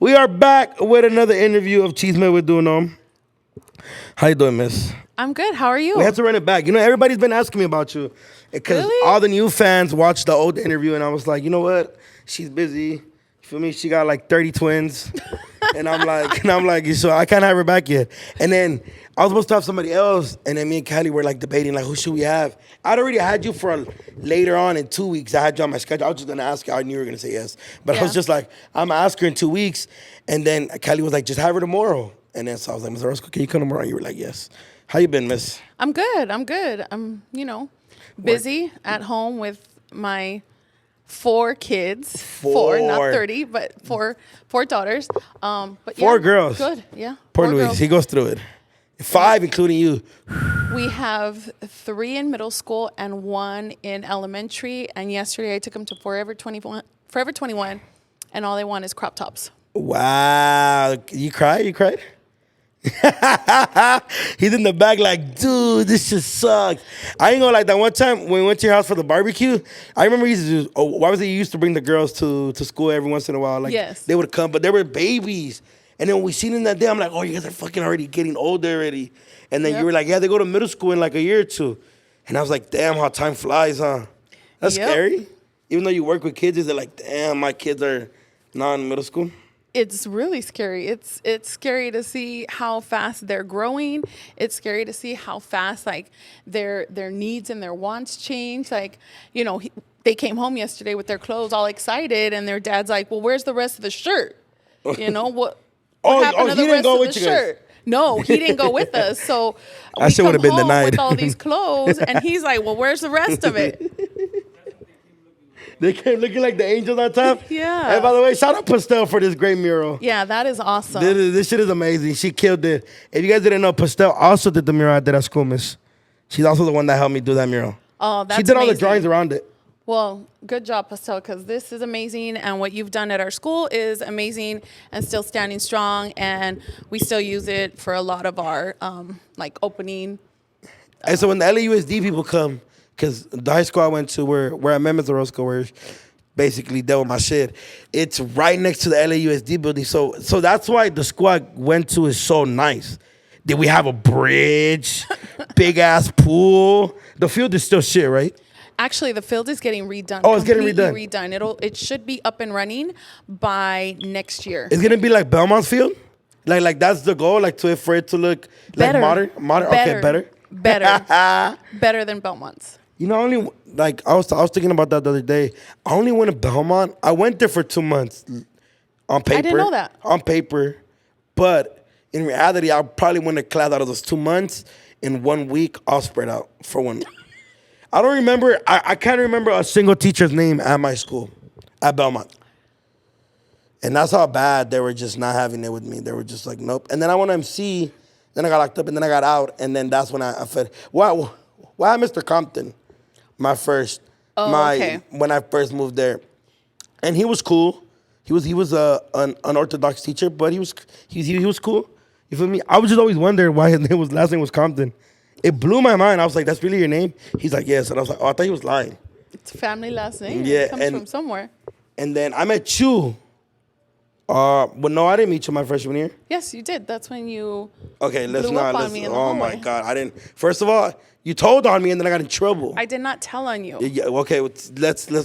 We are back with another interview of Chisme with DoKnow. How you doing, miss? I'm good. How are you? We had to run it back. You know, everybody's been asking me about you. Because Really? all the new fans watched the old interview, and I was like, you know what? She's busy. You feel me? She got like 30 twins. and I'm like, so I can't have her back yet. And then I was supposed to have somebody else, and then me and Callie were like debating, like, who should we have? I'd already had you for later on in 2 weeks. I had you on my schedule. I was just gonna ask you. I knew you were gonna say yes. But I was just like, I'm gonna ask her in 2 weeks. And then Callie was like, just have her tomorrow. And then so I was like, Ms.Orozco, can you come tomorrow? And you were like, yes. How you been, miss? I'm good. I'm, busy at home with my 4 kids. Four, not 30, but four daughters. But Four girls. Good, yeah. Poor 4 Luis, girls. he goes through it. 5, including you. We have 3 in middle school and 1 in elementary. And yesterday I took them to Forever 21, and all they want is crop tops. Wow. You cried? You cried? He's in the back like, dude, this just sucks. I ain't gonna like that one time when we went to your house for the barbecue. I remember you used to why was it you used to bring the girls to school every once in a while? Like, yes. They would come, but they were babies. And then when we seen them that day, I'm like, oh, you guys are fucking already getting older already. And then you were like, yeah, they go to middle school in like a year or 2. And I was like, damn, how time flies, huh? That's scary. Even though you work with kids, is it like, damn, my kids are not in middle school? It's really scary. It's scary to see how fast they're growing. It's scary to see how fast like their needs and their wants change. Like, they came home yesterday with their clothes all excited, and their dad's like, "Well, where's the rest of the shirt? What happened to the rest of the shirt?" No, he didn't go with us. So I should would have been denied with all these clothes, and he's like, "Well, where's the rest of it?" They came looking like the angels on top. Yeah. And by the way, shout out Pastel for this great mural. Yeah, that is awesome. This shit is amazing. She killed it. If you guys didn't know, Pastel also did the mural I did at school, miss. She's also the one that helped me do that mural. Oh, that's She did all the amazing. drawings around it. Well, good job, Pastel, because this is amazing, and what you've done at our school is amazing and still standing strong, and we still use it for a lot of our, opening. And so when the LAUSD people come, because the high school I went to where I met Ms.Orozco, where basically dealt with my shit, it's right next to the LAUSD building. So that's why the school I went to is so nice. Did we have a bridge, big ass pool? The field is still shit, right? Actually, the field is getting redone. Oh, it's getting Completely redone. It should be up and running by next year. It's gonna be like Belmont's field? Like that's the goal, for it to look Better. like modern. Okay, better. Better than Belmont's. I was thinking about that the other day. I only went to Belmont. I went there for 2 months on paper. I didn't know that. On paper. But in reality, I probably went to class out of those 2 months in 1 week, all spread out for one. I don't remember. I can't remember a single teacher's name at my school, at Belmont. And that's how bad they were just not having it with me. They were just like, nope. And then I went to MC, then I got locked up, and then I got out, and then that's when I fed. Why Mr. Compton? When I first moved there, and he was cool. He was an unorthodox teacher, but he was cool. You feel me? I was just always wondering why his last name was Compton. It blew my mind. I was like, "That's really your name?" He's like, "Yes," and I was like, "Oh, I thought he was lying." It's a family last name. Yeah, it comes from somewhere. And then I met you. But no, I didn't meet you my freshman year. Yes, you did. That's when you. Okay, let's blew not. up on me in the Oh my hallway. God, I didn't. First of all, you told on me, and then I got in trouble. I did not tell on you. Yeah, okay, let's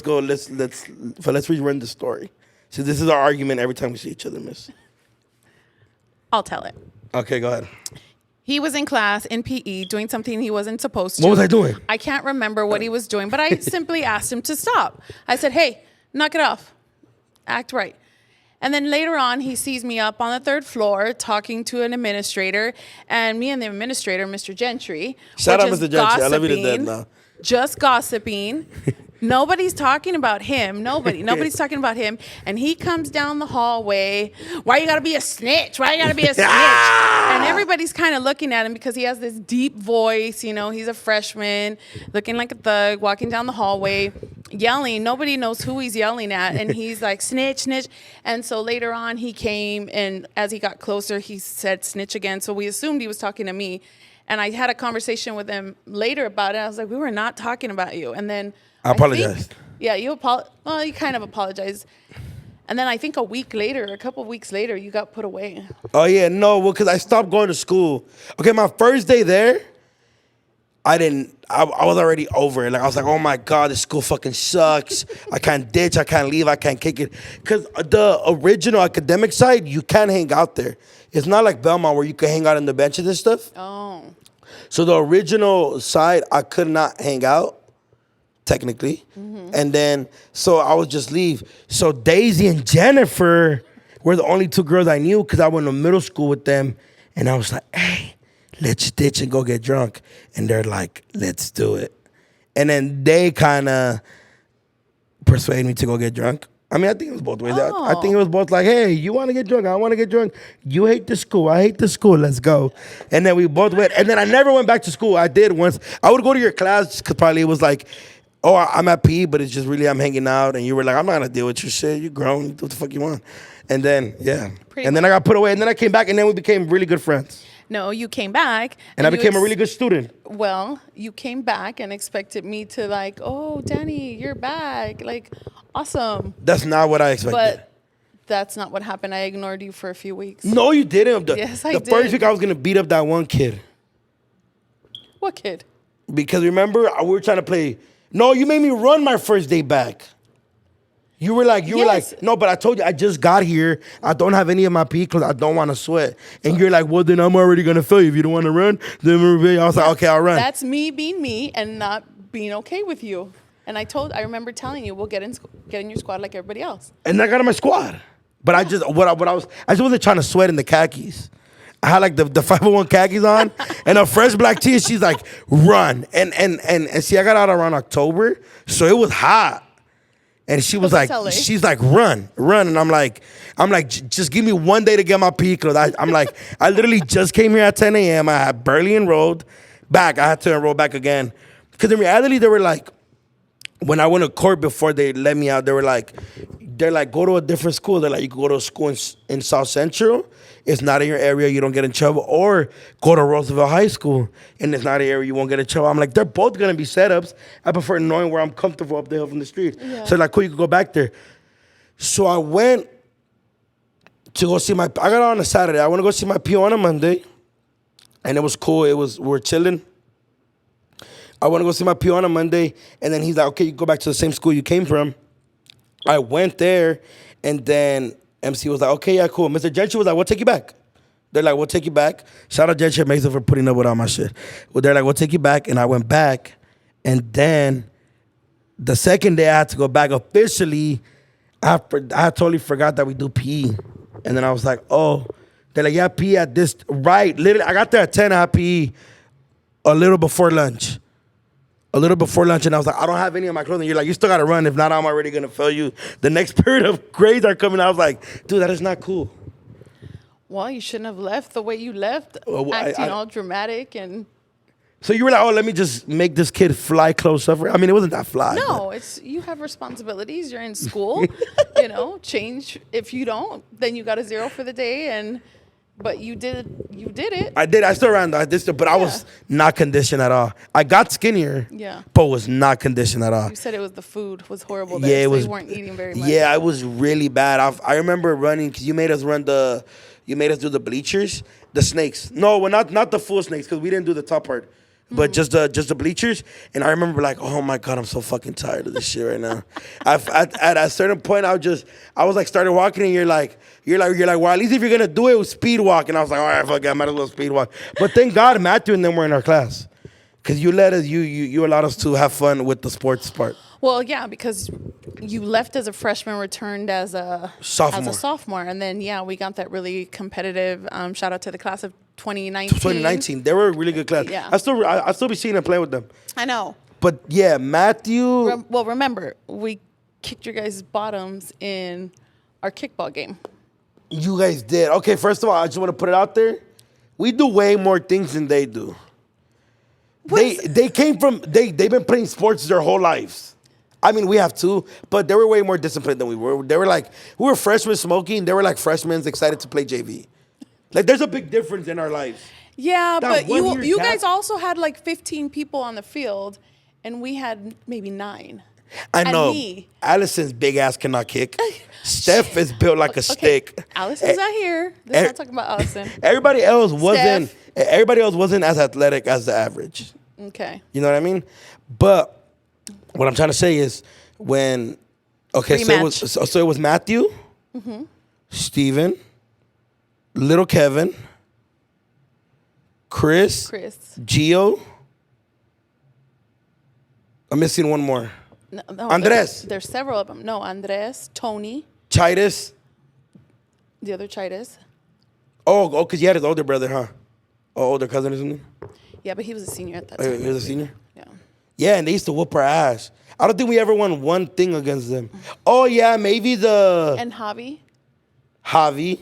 go. Let's rerun the story. So this is our argument every time we see each other, miss. I'll tell it. Okay, go ahead. He was in class in PE doing something he wasn't supposed to. What was I doing? I can't remember what he was doing, but I simply asked him to stop. I said, "Hey, knock it off. Act right." And then later on, he sees me up on the 3rd floor talking to an administrator, and me and the administrator, Mr. Gentry, Shout out, just Mr. Gentry. I love you to death gossiping, now. Just gossiping. Nobody's talking about him. Nobody's talking about him. And he comes down the hallway. Why you gotta be a snitch? Why you gotta be a snitch? And everybody's kind of looking at him because he has this deep voice. He's a freshman, looking like a thug, walking down the hallway, yelling. Nobody knows who he's yelling at. And he's like, snitch, snitch. And so later on, he came, and as he got closer, he said snitch again. So we assumed he was talking to me. And I had a conversation with him later about it. I was like, we were not talking about you. And then I apologized. You kind of apologized. And then I think a couple of weeks later, you got put away. Oh, yeah, no, well, because I stopped going to school. Okay, my first day there, I was already over it. Like, I was like, oh my God, this school fucking sucks. I can't ditch, I can't leave, I can't kick it. Because the original academic side, you can't hang out there. It's not like Belmont where you can hang out on the benches and stuff. Oh. So the original side, I could not hang out, technically. Mm-hmm. And then, so I would just leave. So Daisy and Jennifer were the only two girls I knew because I went to middle school with them. And I was like, hey, let's ditch and go get drunk. And they're like, let's do it. And then they kind of persuaded me to go get drunk. I mean, I think it was both ways. Oh. I think it was both like, hey, you want to get drunk? I want to get drunk. You hate the school. I hate the school. Let's go. And then we both went. And then I never went back to school. I did once. I would go to your class because probably it was like, oh, I'm at P, but it's just really I'm hanging out. And you were like, I'm not going to deal with your shit. You're grown. Do what the fuck you want. And then, yeah. And then I got put away. And then I came back, and then we became really good friends. No, you came back. And I became a really good student. Well, you came back and expected me to like, oh, Danny, you're back. Like, awesome. That's not what I expected. But that's not what happened. I ignored you for a few weeks. No, you didn't. Yes, I did. The first week I was going to beat up that one kid. What kid? Because remember, we were trying to play. No, you made me run my first day back. You were like, no, but I told you, I just got here. I don't have any of my PE clothes. I don't want to sweat. And you're like, well, then I'm already going to fail you. If you don't want to run, then I was like, okay, I'll run. That's me being me and not being okay with you. And I remember telling you, we'll get in your squad like everybody else. And I got in my squad. But I just wasn't trying to sweat in the khakis. I had like the 501 khakis on and a fresh black tee. And she's like, run. And see, I got out around October. So it was hot. And she was like, she's like, run. And I'm like, just give me one day to get my PE clothes. I'm like, I literally just came here at 10 a.m. I had barely enrolled back. I had to enroll back again. Because in reality, they were like, when I went to court before they let me out, they're like, go to a different school. They're like, you can go to a school in South Central. It's not in your area. You don't get in trouble. Or go to Roosevelt High School, and it's not an area you won't get in trouble. I'm like, they're both going to be setups. I prefer knowing where I'm comfortable up the hill from the street. Yeah. So like, cool, you can go back there. So I went to go see I got on a Saturday. I want to go see my PO on a Monday. And it was cool. We were chilling. I want to go see my PO on a Monday. And then he's like, okay, you go back to the same school you came from. I went there, and then MC was like, okay, yeah, cool. Mr. Gentry was like, we'll take you back. They're like, we'll take you back. Shout out Gentry and Mason for putting up with all my shit. Well, they're like, we'll take you back. And I went back. And then the second day I had to go back officially after I totally forgot that we do PE. And then I was like, oh. They're like, yeah, PE at this, right. Literally, I got there at 10, I had PE a little before lunch. And I was like, I don't have any of my clothing. You're like, you still got to run. If not, I'm already going to fail you. The next period of grades are coming. I was like, dude, that is not cool. Well, you shouldn't have left the way you left, acting all dramatic. And so you were like, oh, let me just make this kid fly close up. I mean, it wasn't that fly. No, you have responsibilities. You're in school, change. If you don't, then you got a 0 for the day. But you did it. I did. I still ran. But I was not conditioned at all. I got skinnier. Yeah. But was not conditioned at all. You said it was the food was horrible there. Yeah, it was. You weren't eating very much. Yeah, it was really bad. I remember running because you made us do the bleachers, the snakes. No, well, not the full snakes because we didn't do the top part. But just the bleachers, and I remember like, oh my God, I'm so fucking tired of this shit right now. At a certain point, I was like started walking, and you're like, well, at least if you're gonna do it, speed walk. And I was like, all right, fuck it, I might as well speed walk. But thank God Matthew and them were in our class, because you allowed us to have fun with the sports part. Well, yeah, because you left as a freshman, returned as a sophomore, and then we got that really competitive. Shout out to the class of 2019. 2019, they were a really good class. Yeah, I still be seeing them play with them. I know. But yeah, Matthew. Well, remember we kicked your guys' bottoms in our kickball game. You guys did. Okay, first of all, I just want to put it out there. We do way more things than they do. They've been playing sports their whole lives. I mean, we have too, but they were way more disciplined than we were. They were like, we were freshmen smoking. They were like freshmen excited to play JV. Like, there's a big difference in our lives. Yeah, but you guys also had like 15 people on the field, and we had maybe 9. I And know. me. Allison's big ass cannot kick. Steph is built like a stick. Allison's not here. Let's not talk about Allison. Everybody else wasn't. Steph. Everybody else wasn't as athletic as the average. Okay. You know what I mean? But what I'm trying to say is when. Okay, so it was Matthew, Steven, little Kevin, Chris, Gio. I'm missing one more. No, Andres. There's several of them. No, Andres, Tony, Chitus. the other Chitus. Oh, because he had his older brother, huh? Oh, older cousin or something? Yeah, but he was a senior at that Oh, time. he was a senior? Yeah. Yeah, and they used to whoop our ass. I don't think we ever won one thing against them. Oh, yeah, maybe the And Javi. Javi.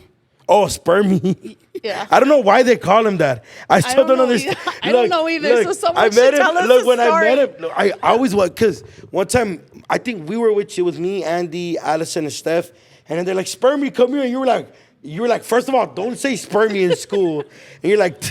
Oh, Spermy. Yeah. I don't know why they call him that. I still don't know understand. either. I don't know either, so someone I should met him. tell us Look, the when I story. met him, look, I always was, because one time, I think we were with, it was me, Andy, Allison, and Steph, and then they're like, Spermy, come here. And you were like, first of all, don't say Spermy in school. And you're like,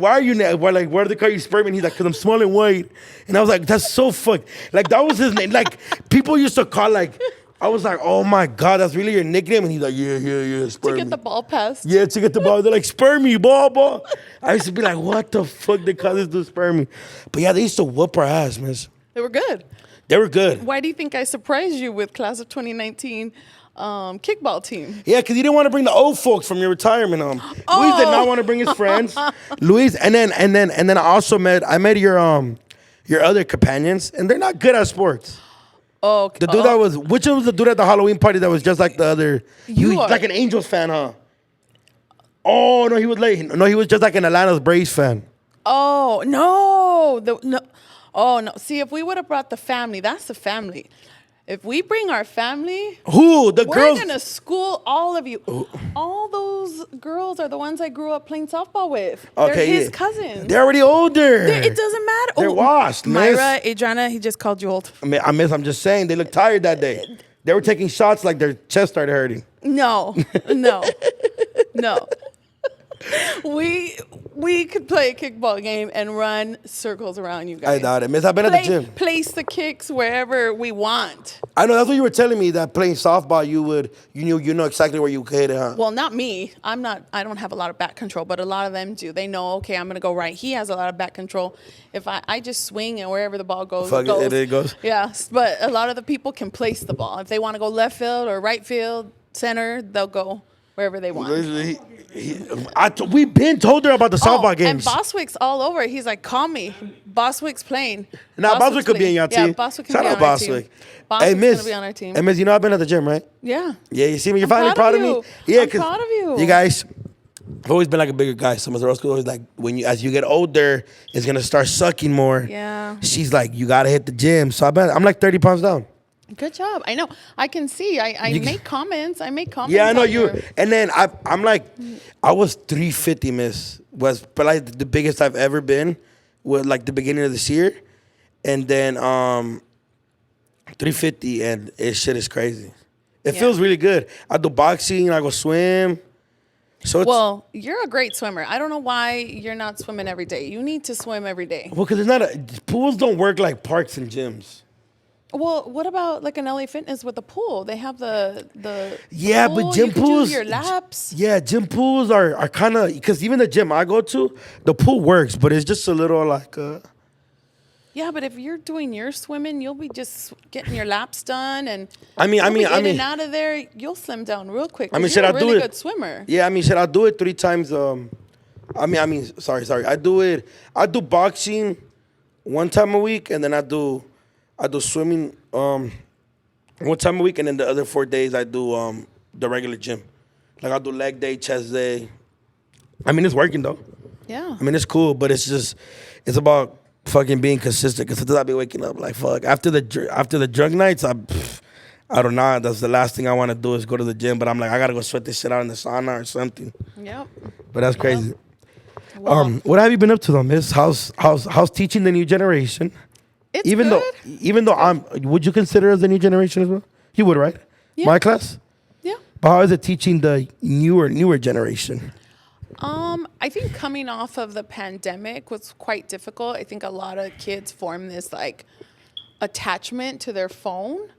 why are you, why do they call you Spermy? And he's like, because I'm small and white. And I was like, that's so fucked. Like, that was his name. Like, people used to call, like, I was like, oh my God, that's really your nickname? And he's like, yeah, Spermy. To get the ball passed. Yeah, to get the ball. They're like, Spermy, ball. I used to be like, what the fuck they call this dude Spermy? But yeah, they used to whoop our ass, miss. They were good. They were good. Why do you think I surprised you with class of 2019 kickball team? Yeah, because you didn't want to bring the old folks from your retirement home. Luis did not want to bring his friends. Luis, and then I also met your other companions, and they're not good at sports. Oh, okay. The dude which one was the dude at the Halloween party that was just like the other? He was like an Angels fan, huh? Oh, no, he was late. No, he was just like an Atlanta's Braves fan. Oh, no. No. Oh, no. See, if we would have brought the family, that's the family. If we bring our family, who? The we're girls? going to school all of you. All those girls are the ones I grew up playing softball with. Okay, They're his yeah. cousins. They're already older. It doesn't matter. They're washed, miss. Myra, Adriana, he just called you old. I'm just saying, they look tired that day. They were taking shots like their chest started hurting. No. We could play a kickball game and run circles around you guys. I doubt it, miss. I've been at the gym. Place the kicks wherever we want. I know, that's what you were telling me, that playing softball, you know exactly where you could hit it, huh? Well, not me. I don't have a lot of back control, but a lot of them do. They know, okay, I'm going to go right. He has a lot of back control. If I just swing and wherever the ball goes, Fuck it goes. Yeah, but a lot of the people can place the ball. If they want to go left field or right field, center, they'll go wherever they want. We've been told her about the softball And games. Boswick's all over. He's like, call me. Boswick's playing. Nah, Boswick could be in your team. Yeah, Boswick can Shout be out on our Boswick. team. Boswick's going to be on our team. Hey, Miss, you know I've been at the gym, right? Yeah. Yeah, you see me? You're I'm finally proud proud of of me? you. Yeah, I'm proud of you. You guys, I've always been like a bigger guy. So Ms.Orozco always like, as you get older, it's going to start sucking more. Yeah. She's like, you got to hit the gym. So I'm like 30 pounds down. Good job. I know. I can see. I make comments. Yeah, I know on you. And then I'm like, I was 350, miss. Was like the biggest I've ever been. Was like the beginning of this year. And then 350, and shit is crazy. It feels really good. I do boxing. I go swim. So Well, you're a great swimmer. I don't know why you're not swimming every day. You need to swim every day. Well, because pools don't work like parks and gyms. Well, what about like an LA Fitness with a pool? They have the Yeah, pool. but gym you can pools. do your laps. Yeah, gym pools are kind of, because even the gym I go to, the pool works, but it's just a little like. Yeah, but if you're doing your swimming, you'll be just getting your laps done, and in and out of there, you'll slim down real quick. I mean, you're a really do it? good swimmer. Yeah, should I do it 3 times? Sorry. I do boxing 1 time a week, and then I do swimming 1 time a week, and then the other 4 days I do the regular gym. Like I do leg day, chest day. It's working though. Yeah. It's cool, but it's about fucking being consistent. Because sometimes I be waking up like fuck after the drug nights. I don't know. That's the last thing I want to do is go to the gym. But I'm like, I gotta go sweat this shit out in the sauna or something. Yep. But that's crazy. Well, What have you been up to though, Miss? How's teaching the new generation? it's Even good. though would you consider us the new generation as well? You would, right? Yeah. My class. Yeah. But how is it teaching the newer generation? I think coming off of the pandemic was quite difficult. I think a lot of kids form this like attachment to their phone,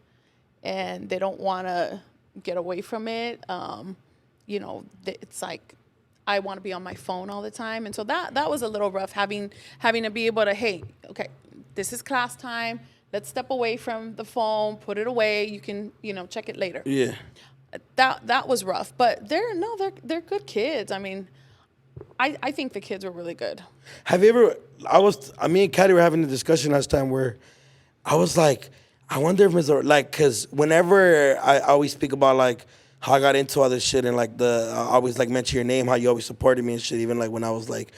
and they don't want to get away from it. It's like, I want to be on my phone all the time. And so that was a little rough, having to be able to, hey, okay, this is class time. Let's step away from the phone, put it away. You can, check it later. Yeah. That was rough. But they're good kids. I mean, I think the kids were really good. Have you ever, me and Caddy were having a discussion last time where I was like, I wonder if because whenever I always speak about like how I got into all this shit and like I always like mention your name, how you always supported me and shit, even like when I was like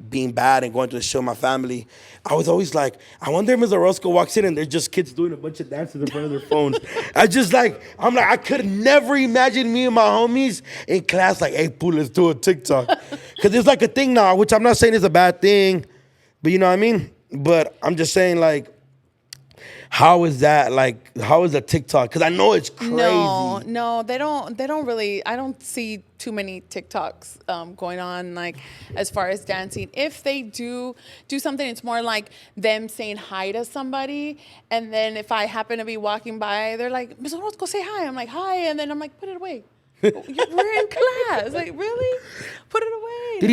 being bad and going to the show with my family, I was always like, I wonder if Ms.Orozco walks in and there's just kids doing a bunch of dances in front of their phones. I could never imagine me and my homies in class like, hey, fool, let's do a TikTok. Because it's like a thing now, which I'm not saying is a bad thing, but you know what I mean? But I'm just saying like, how is that like? How is a TikTok? Because I know it's crazy. No, they don't really. I don't see too many TikToks going on like as far as dancing. If they do something, it's more like them saying hi to somebody, and then if I happen to be walking by, they're like, "Ms. Orozco, say hi." I'm like, "Hi," and then I'm like, "Put it away." We're in class. Like, really? Put it away. Did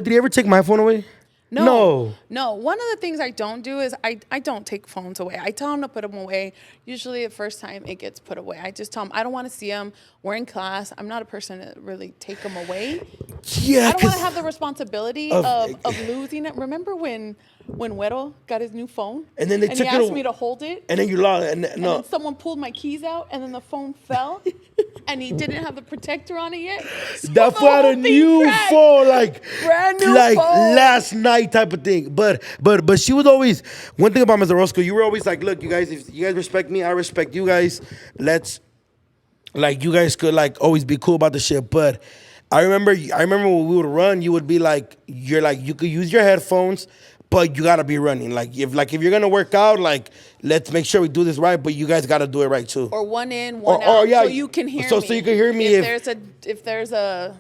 he ever take my phone away? No. One of the things I don't do is I don't take phones away. I tell them to put them away. Usually the first time it gets put away, I just tell them I don't want to see them. We're in class. I'm not a person to really take them away. Yeah, I don't want to have the responsibility of losing it. Remember when Güero got his new phone? And then he asked me to hold it. And then you lost it. And then someone pulled my keys out, and then the phone fell. And he didn't have the protector on it yet. So that phone had a new phone, like brand new like phone. Last night type of thing. But she was always, one thing about Ms. Orozco, you were always like, look, you guys, if you guys respect me, I respect you guys. You guys could like always be cool about the shit. But I remember when we would run, you would be like, you could use your headphones, but you gotta be running. Like if you're gonna work out, like let's make sure we do this right, but you guys gotta do it right too. Or one in, one out, so you can hear me. So you can hear me if there's a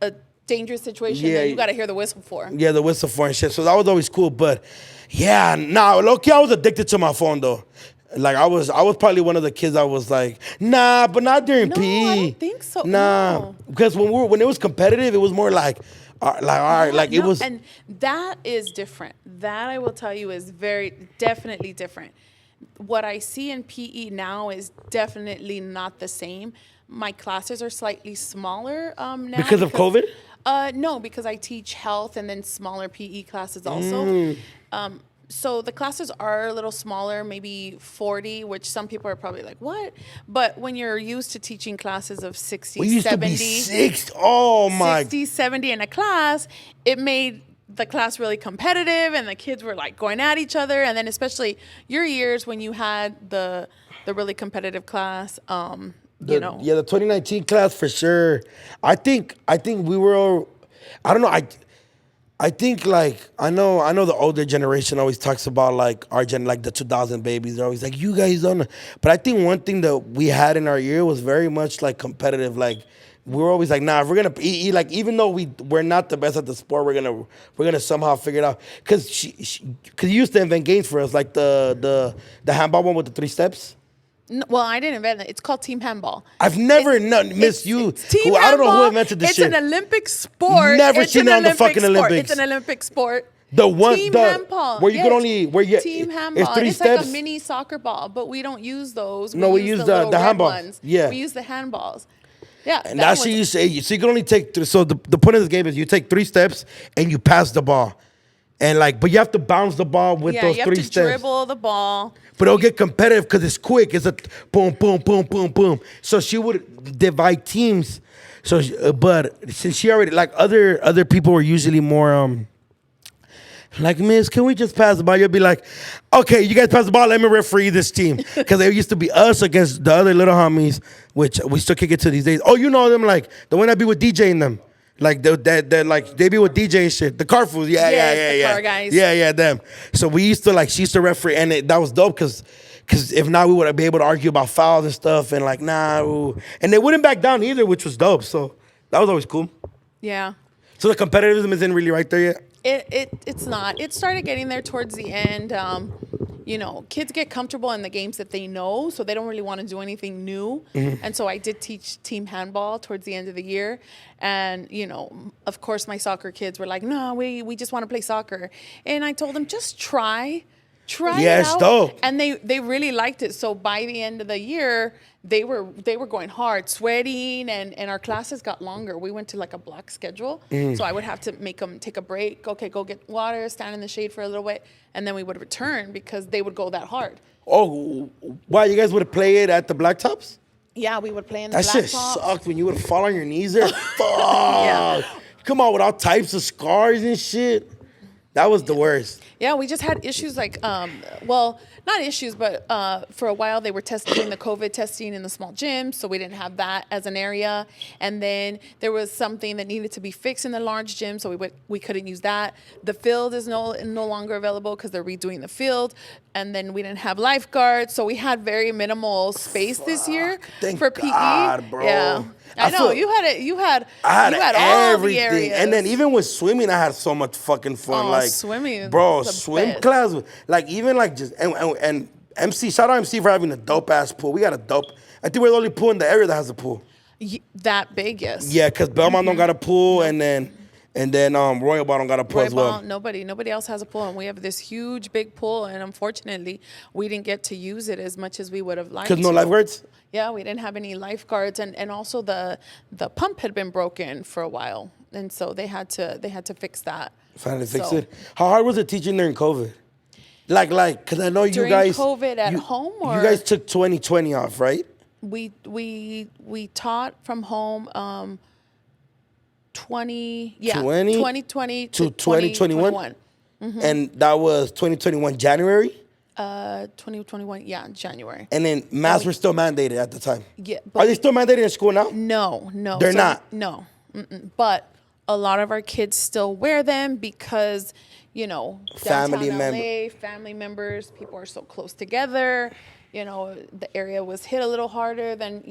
a dangerous situation, then you gotta hear the whistle for. Yeah, the whistle for and shit. So that was always cool. But yeah, low-key, I was addicted to my phone though. Like I was probably one of the kids I was like, nah, but not during PE. I don't think so. Nah, no. Because when it was competitive, it was more like all right, like it was. And that is different. That I will tell you is definitely different. What I see in PE now is definitely not the same. My classes are slightly smaller now. Because of COVID? No, because I teach health and then smaller PE classes also. So the classes are a little smaller, maybe 40, which some people are probably like, what? But when you're used to teaching classes of 60, we used 70. To be 60, oh my. 60, 70 in a class, it made the class really competitive and the kids were like going at each other. And then especially your years when you had the really competitive class, Yeah, the 2019 class for sure. I think we were, I don't know, I think like I know the older generation always talks about like our like the 2000 babies. They're always like, you guys don't know. But I think one thing that we had in our year was very much like competitive. Like we were always like, nah, if we're gonna eat, like even though we're not the best at the sport, we're gonna somehow figure it out. Cause you used to invent games for us, like the handball one with the 3 steps. No, well, I didn't invent it. It's called team handball. I've never missed you. Team I don't know who invented this shit. It's an Olympic sport. Never seen it on the fucking Olympics. It's an Olympic sport. Team handball. Where you could only team handball. It's 3 it's steps. Like a mini soccer ball, but we don't use those. We use the handballs. Ones. Yeah, we use the handballs. Yeah, and that's what you say. So you can only take. So the point of this game is you take 3 steps and you pass the ball. And but you have to bounce the ball with those 3 steps. Yeah, you have to dribble the ball. But it'll get competitive because it's quick. It's a boom, boom, boom, boom, boom. So she would divide teams. So, but since she already other people were usually more like, Miss, can we just pass the ball? You'll be like, okay, you guys pass the ball. Let me referee this team because it used to be us against the other little homies, which we still kick it to these days. Oh, you know them like the one that be with DJ in them. Like they be with DJ and shit. The car fools, yeah. The car guys. Yeah, them. So we used to she used to referee, and that was dope because if not, we would be able to argue about fouls and stuff, and and they wouldn't back down either, which was dope. So that was always cool. Yeah. So the competitiveness isn't really right there yet. It's not. It started getting there towards the end. kids get comfortable in the games that they know, so they don't really want to do anything new. And so I did teach team handball towards the end of the year. And, of course, my soccer kids were like, no, we just want to play soccer. And I told them, just try it out. Dope. And they really liked it. So by the end of the year, they were going hard, sweating, and our classes got longer. We went to like a block schedule. So I would have to make them take a break. Okay, go get water, stand in the shade for a little bit, and then we would return because they would go that hard. Oh, wow, you guys would play it at the blacktops? Yeah, we would play in the That shit blacktops. sucked when you would fall on your knees there. Fuck. Yeah. Come on with all types of scars and shit. That was the worst. Yeah, we just had issues like, not issues, but for a while they were doing the COVID testing in the small gyms, so we didn't have that as an area. And then there was something that needed to be fixed in the large gym, so we couldn't use that. The field is no longer available because they're redoing the field. And then we didn't have lifeguards, so we had very minimal space this year for PE. God, bro. Yeah, I know you had it. I had all everything. the areas. And then even with swimming, I had so much fucking fun. Oh, like swimming, bro, the swim best. class. Like even like just and MC. Shout out MC for having a dope ass pool. We got a dope. I think we're the only pool in the area that has a pool. That big, yes. Yeah, because Belmont don't got a pool, and then Royal Bar don't got a pool as well. Nobody else has a pool, and we have this huge big pool, and unfortunately, we didn't get to use it as much as we would have liked. Because no lifeguards. Yeah, we didn't have any lifeguards, and also the pump had been broken for a while, and so they had to fix that. Finally fix it. How hard was it teaching during COVID? Like, because I know you During guys COVID at home, or you guys took 2020 off, right? we taught from home. 2020 to 2021. And that was 2021 January. 2021, yeah, January. And then masks were still mandated at the time. Yeah, Are they still mandated in school now? No. They're not? No. But a lot of our kids still wear them because, Family family members, people are so close together. The area was hit a little harder than,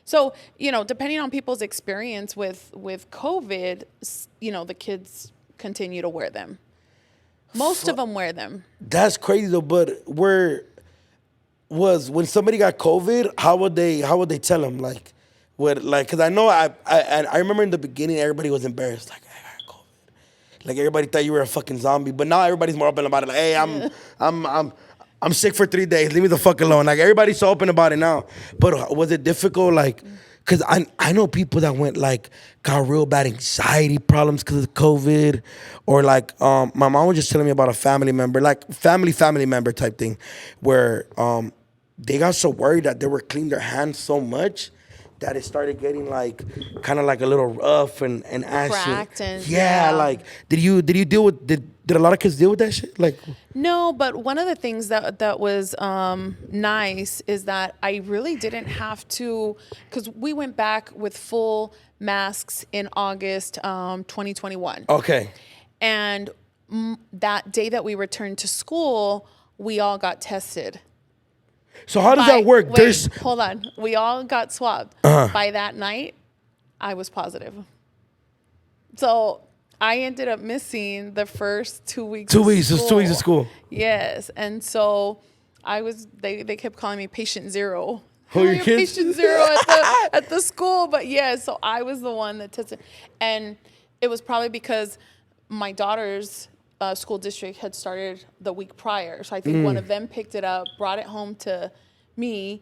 So, depending on people's experience with COVID, the kids continue to wear them. Most of them wear them. That's crazy though. But when somebody got COVID, how would they tell them? Because I know I remember in the beginning everybody was embarrassed. Like, I got COVID. Like everybody thought you were a fucking zombie. But now everybody's more open about it. Like, hey, I'm sick for 3 days. Leave me the fuck alone. Like everybody's so open about it now. But was it difficult? Like, cause I know people that got real bad anxiety problems because of COVID, or my mom was just telling me about a family member, like family member type thing, where they got so worried that they were cleaning their hands so much that it started getting kind of a little rough and ashy. Cracked and did you deal with did a lot of kids deal with that shit? No, but one of the things that was nice is that I really didn't have to, because we went back with full masks in August 2021. Okay. And that day that we returned to school, we all got tested. So how does that work? Hold on. We all got swabbed. By that night, I was positive. So I ended up missing the first 2 weeks. 2 weeks. It's 2 weeks of school. Yes, and so I was. They kept calling me patient zero. Who are your kids? Patient zero at the school. But yeah, so I was the one that tested, and it was probably because my daughter's school district had started the week prior. So I think one of them picked it up, brought it home to me,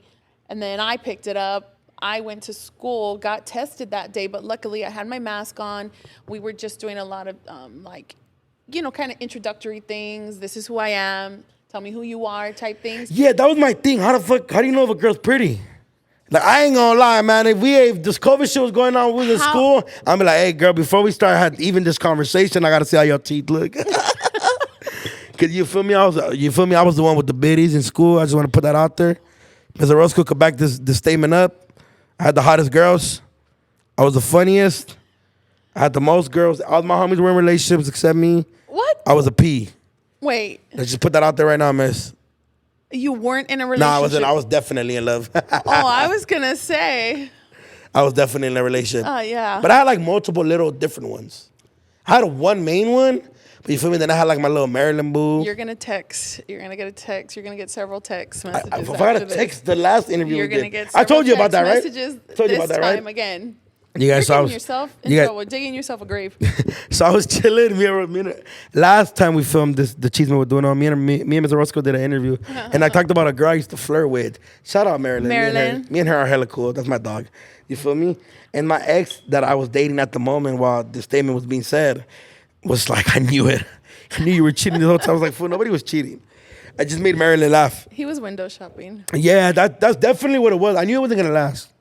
and then I picked it up. I went to school, got tested that day, but luckily I had my mask on. We were just doing a lot of kind of introductory things. This is who I am. Tell me who you are type things. Yeah, that was my thing. How do you know if a girl's pretty? Like, I ain't gonna lie, man. If this COVID shit was going on with the school, I'm like, hey, girl, before we start even this conversation, I gotta see how your teeth look. Cause you feel me? I was the one with the biddies in school. I just want to put that out there. Ms.Orozco could back this statement up. I had the hottest girls. I was the funniest. I had the most girls. All my homies were in relationships except me. What? I was a P. Wait. Let's just put that out there right now, miss. You weren't in a relationship? No, I was definitely in love. I was gonna say. I was definitely in a relationship. Oh, yeah. But I had multiple little different ones. I had one main one, but you feel me? Then I had like my little Maryland boo. You're gonna text. You're gonna get a text. You're gonna get several text messages. If I got a text the last interview you're we gonna did. get. I told you about that, right? Messages Told you this about that, right? time again. You guys You're saw digging yourself digging yourself a grave. So I was chilling. Last time we filmed this, the Chisme we're doing on me and Ms.Orozco did an interview, and I talked about a girl I used to flirt with. Shout out Marilyn. Me and her are hella cool. That's my dog. You feel me? And my ex that I was dating at the moment while the statement was being said was like, I knew it. I knew you were cheating the whole time. I was like, fool, nobody was cheating. I just made Marilyn laugh. He was window shopping. Yeah, that's definitely what it was. I knew it wasn't gonna last.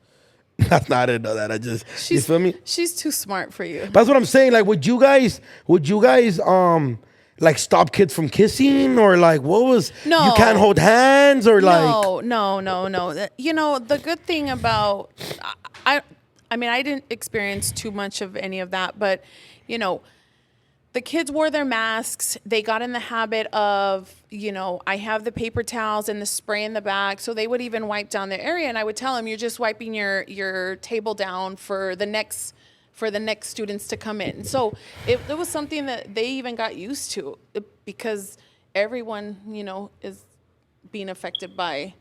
That's not it though. That I just you feel me? She's too smart for you. That's what I'm saying. Like, would you guys like stop kids from kissing, or like what was? No. You can't hold hands, or like No. You know, the good thing about I mean, I didn't experience too much of any of that, but you know, the kids wore their masks. They got in the habit of, you know, I have the paper towels and the spray in the back. So they would even wipe down their area. And I would tell them, you're just wiping your table down for the next students to come in. So it was something that they even got used to because everyone, you know, is being affected by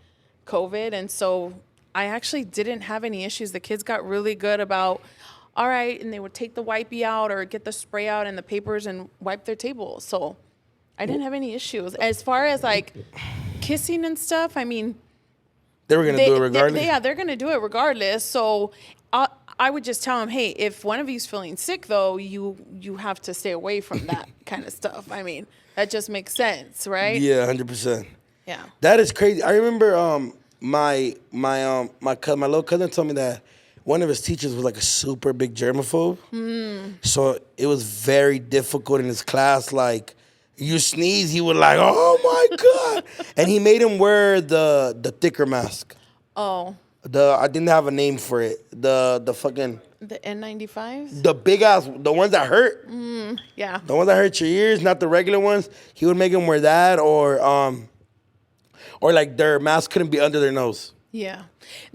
COVID. And so I actually didn't have any issues. The kids got really good about, all right, and they would take the wipey out or get the spray out and the papers and wipe their table. So I didn't have any issues. As far as like kissing and stuff, I mean, they were gonna do it regardless. They're gonna do it regardless. So I would just tell them, hey, if one of you's feeling sick though, you have to stay away from that kind of stuff. I mean, that just makes sense, right? Yeah, 100%. Yeah. That is crazy. I remember my little cousin told me that one of his teachers was like a super big germaphobe. So it was very difficult in his class. Like, you sneeze, he would like, oh my God. And he made him wear the thicker mask. Oh. I didn't have a name for it. The fucking... The N95s? The big ass, the ones that hurt. Yeah. The ones that hurt your ears, not the regular ones. He would make them wear that, or like their mask couldn't be under their nose. Yeah.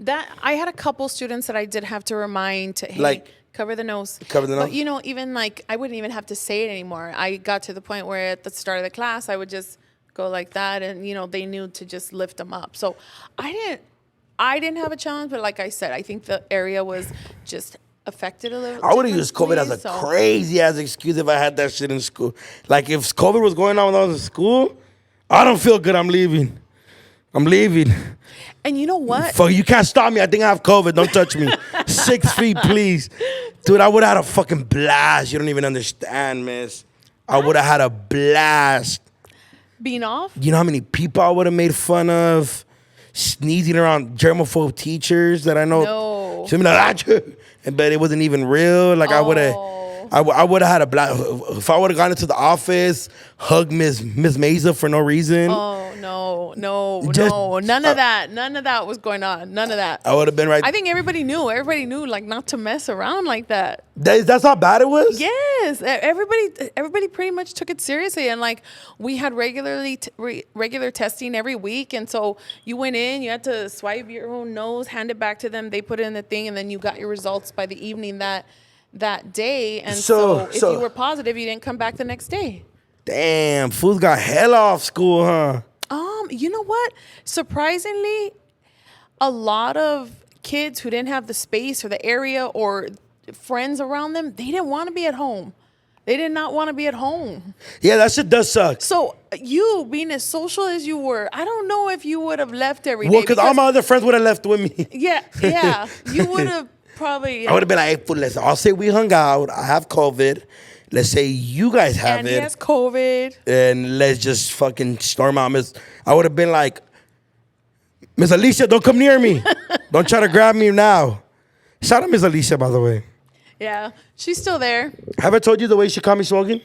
That I had a couple students that I did have to remind to, hey, like, cover the nose. Cover the nose. But, you know, even like I wouldn't even have to say it anymore. I got to the point where at the start of the class, I would just go like that. And, you know, they knew to just lift them up. So I didn't have a challenge. But like I said, I think the area was just affected a little. I would have used COVID as a crazy ass excuse if I had that shit in school. Like, if COVID was going on when I was in school, I don't feel good. I'm leaving. And you know what? Fuck, you can't stop me. I think I have COVID. Don't touch me. 6 feet, please. Dude, I would have had a fucking blast. You don't even understand, miss. I would have had a blast. Being off? You know how many people I would have made fun of? Sneezing around germaphobe teachers that I know. No. So, but it wasn't even real. Like, I would have had a blast. If I would have gone into the office, hugged Miss Mesa for no reason. Oh, no. None of that was going on. None of that. I would have been right. I think everybody knew, like, not to mess around like that. That's how bad it was? Yes. Everybody pretty much took it seriously. And, like, we had regular testing every week. And so you went in, you had to swipe your own nose, hand it back to them. They put it in the thing, and then you got your results by the evening that day. And so if you were positive, you didn't come back the next day. Damn, fools got hell off school, huh? You know what? Surprisingly, a lot of kids who didn't have the space or the area or friends around them, they didn't want to be at home. They did not want to be at home. Yeah, that shit does suck. So you being as social as you were, I don't know if you would have left every day. Well, because all my other friends would have left with me. Yeah. You would have probably... I would have been like, hey, fool, I'll say we hung out. I have COVID. Let's say you guys have and it. he has COVID. And let's just fucking storm out. I would have been like, Miss Alicia, don't come near me. Don't try to grab me now. Shout out Miss Alicia, by the way. Yeah, she's still there. Have I told you the way she caught me smoking?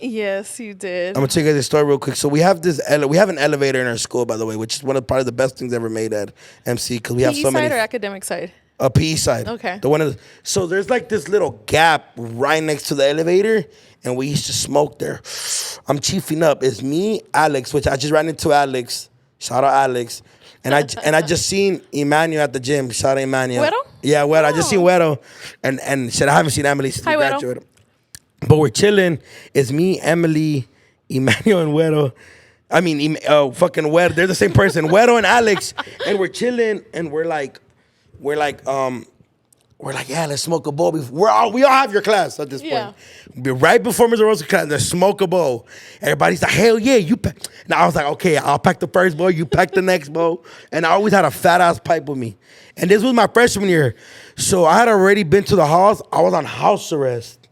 Yes, you did. I'm gonna tell you guys this story real quick. So we have an elevator in our school, by the way, which is probably the best things ever made at MC, because we have so many. PE side or academic side? A PE side. Okay. So there's like this little gap right next to the elevator, and we used to smoke there. I'm chiefing up. It's me, Alex, which I just ran into Alex. Shout out Alex. And I just seen Emmanuel at the gym. Shout out Emmanuel. Wedo? Yeah, Wedo. I just seen Wedo. And said I haven't seen Emily since we graduated. But we're chilling. It's me, Emily, Emmanuel, and Güero. I mean, fucking Güero. They're the same person. Güero and Alex. And we're chilling, and we're like, yeah, let's smoke a bowl. We all have your class at this point. Right before Ms.Orozco class, let's smoke a bowl. Everybody's like, hell yeah, you pack. And I was like, okay, I'll pack the first bowl, you pack the next bowl. And I always had a fat ass pipe with me. And this was my freshman year. So I had already been to the halls. I was on house arrest.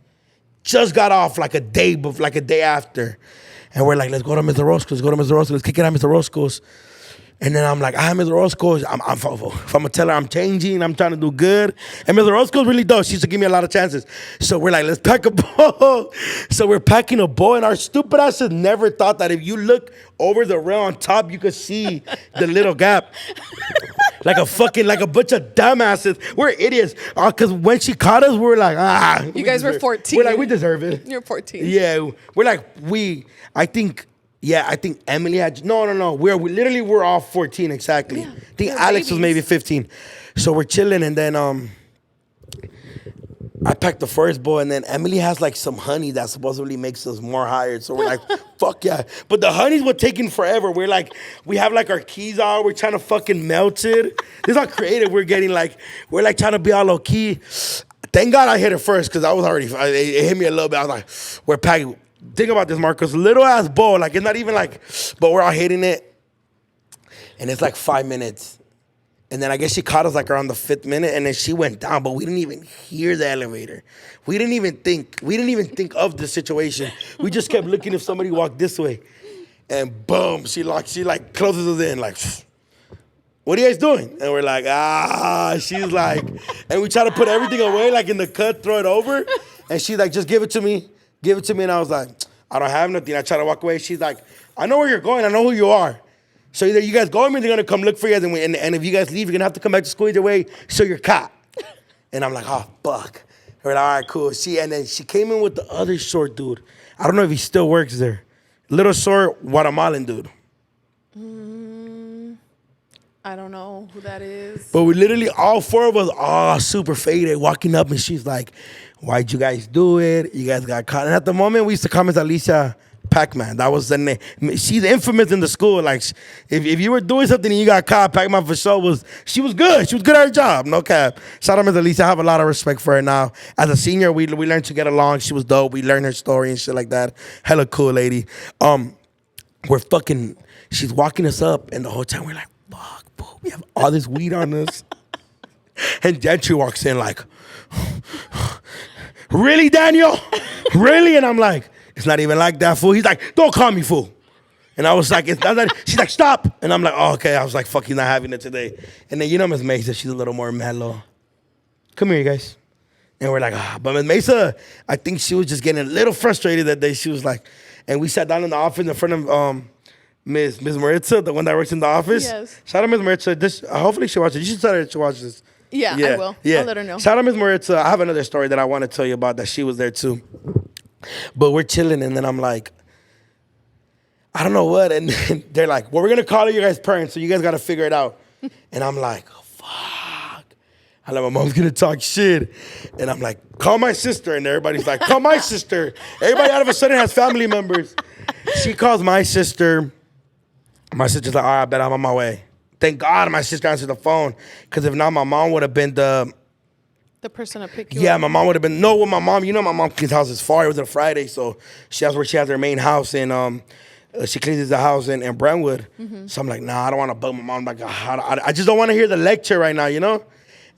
Just got off like a day after. And we're like, let's go to Ms.Orozco's, let's kick it at Ms.Orozco's. And then I'm like, Ms.Orozco, if I'm gonna tell her I'm changing, I'm trying to do good. And Ms.Orozco's really dope. She used to give me a lot of chances. So we're like, let's pack a bowl. So we're packing a bowl, and our stupid asses never thought that if you look over the rail on top, you could see the little gap. Like a bunch of dumbasses. We're idiots. Because when she caught us, we were like, You guys were 14. We're like, we deserve it. You're 14. Yeah. We're like, I think Emily had, no. We're all 14 exactly. Yeah, I think Alex babies. was maybe 15. So we're chilling, and then I packed the first bowl, and then Emily has like some honey that supposedly makes us more hired. So we're like, fuck yeah. But the honey's what taking forever. We're like, we have like our keys out. We're trying to fucking melt it. This is how creative we're getting. Like, we're like trying to be all low key. Thank God I hit it first, because I was already, it hit me a little bit. I was like, we're packing. Think about this, Marcos. Little ass bowl. Like, it's not even like, but we're all hitting it. And it's like 5 minutes. And then I guess she caught us like around the 5th minute, and then she went down, but we didn't even hear the elevator. We didn't even think of the situation. We just kept looking if somebody walked this way. And boom, she like closes us in, like, what are you guys doing? And we're like, she's like, and we try to put everything away, like in the cut, throw it over. And she's like, just give it to me. Give it to me. And I was like, I don't have nothing. I try to walk away. She's like, I know where you're going. I know who you are. So either you guys go with me, they're going to come look for you. And if you guys leave, you're going to have to come back to school either way. So you're caught. And I'm like, oh, fuck. We're like, all right, cool. And then she came in with the other short dude. I don't know if he still works there. Little short Guatemalan dude. I don't know who that is. But we literally, all 4 of us, all super faded, walking up. And she's like, why'd you guys do it? You guys got caught. And at the moment, we used to call Miss Alicia Pac-Man. That was the name. She's infamous in the school. Like, if you were doing something and you got caught, Pac-Man for sure she was good. She was good at her job. No cap. Shout out Miss Alicia. I have a lot of respect for her now. As a senior, we learned to get along. She was dope. We learned her story and shit like that. Hella cool lady. She's walking us up, and the whole time we're like, fuck, bro, we have all this weed on us. And Gentry walks in like, really, Daniel? Really? And I'm like, it's not even like that, fool. He's like, don't call me fool. And I was like, it's not that. She's like, stop. And I'm like, oh, okay. I was like, fuck, he's not having it today. And then, Ms. Mesa, she's a little more mellow. Come here, you guys. And we're like, but Ms. Mesa, I think she was just getting a little frustrated that day. She was like, and we sat down in the office in front of Ms. Maritza, the one that works in the office. Yes. Shout out Ms. Maritza. Hopefully she watches. You should tell her to watch this. Yeah, I will. I'll let her know. Shout out Ms. Maritza. I have another story that I want to tell you about that she was there too. But we're chilling, and then I'm like, I don't know what. And then they're like, well, we're going to call you guys parents, so you guys got to figure it out. And I'm like, oh, fuck. I'm like, my mom's going to talk shit. And I'm like, call my sister. And everybody's like, call my sister. Everybody all of a sudden has family members. She calls my sister. My sister's like, all right, I bet I'm on my way. Thank God my sister answered the phone, because if not, my mom would have been the person to pick you Yeah, up. my mom would have been, no, with my mom, my mom's house is far. It was a Friday, so that's where she has her main house, and she cleans the house in Brentwood. Mm-hmm. So I'm like, nah, I don't want to bug my mom. Like, I just don't want to hear the lecture right now,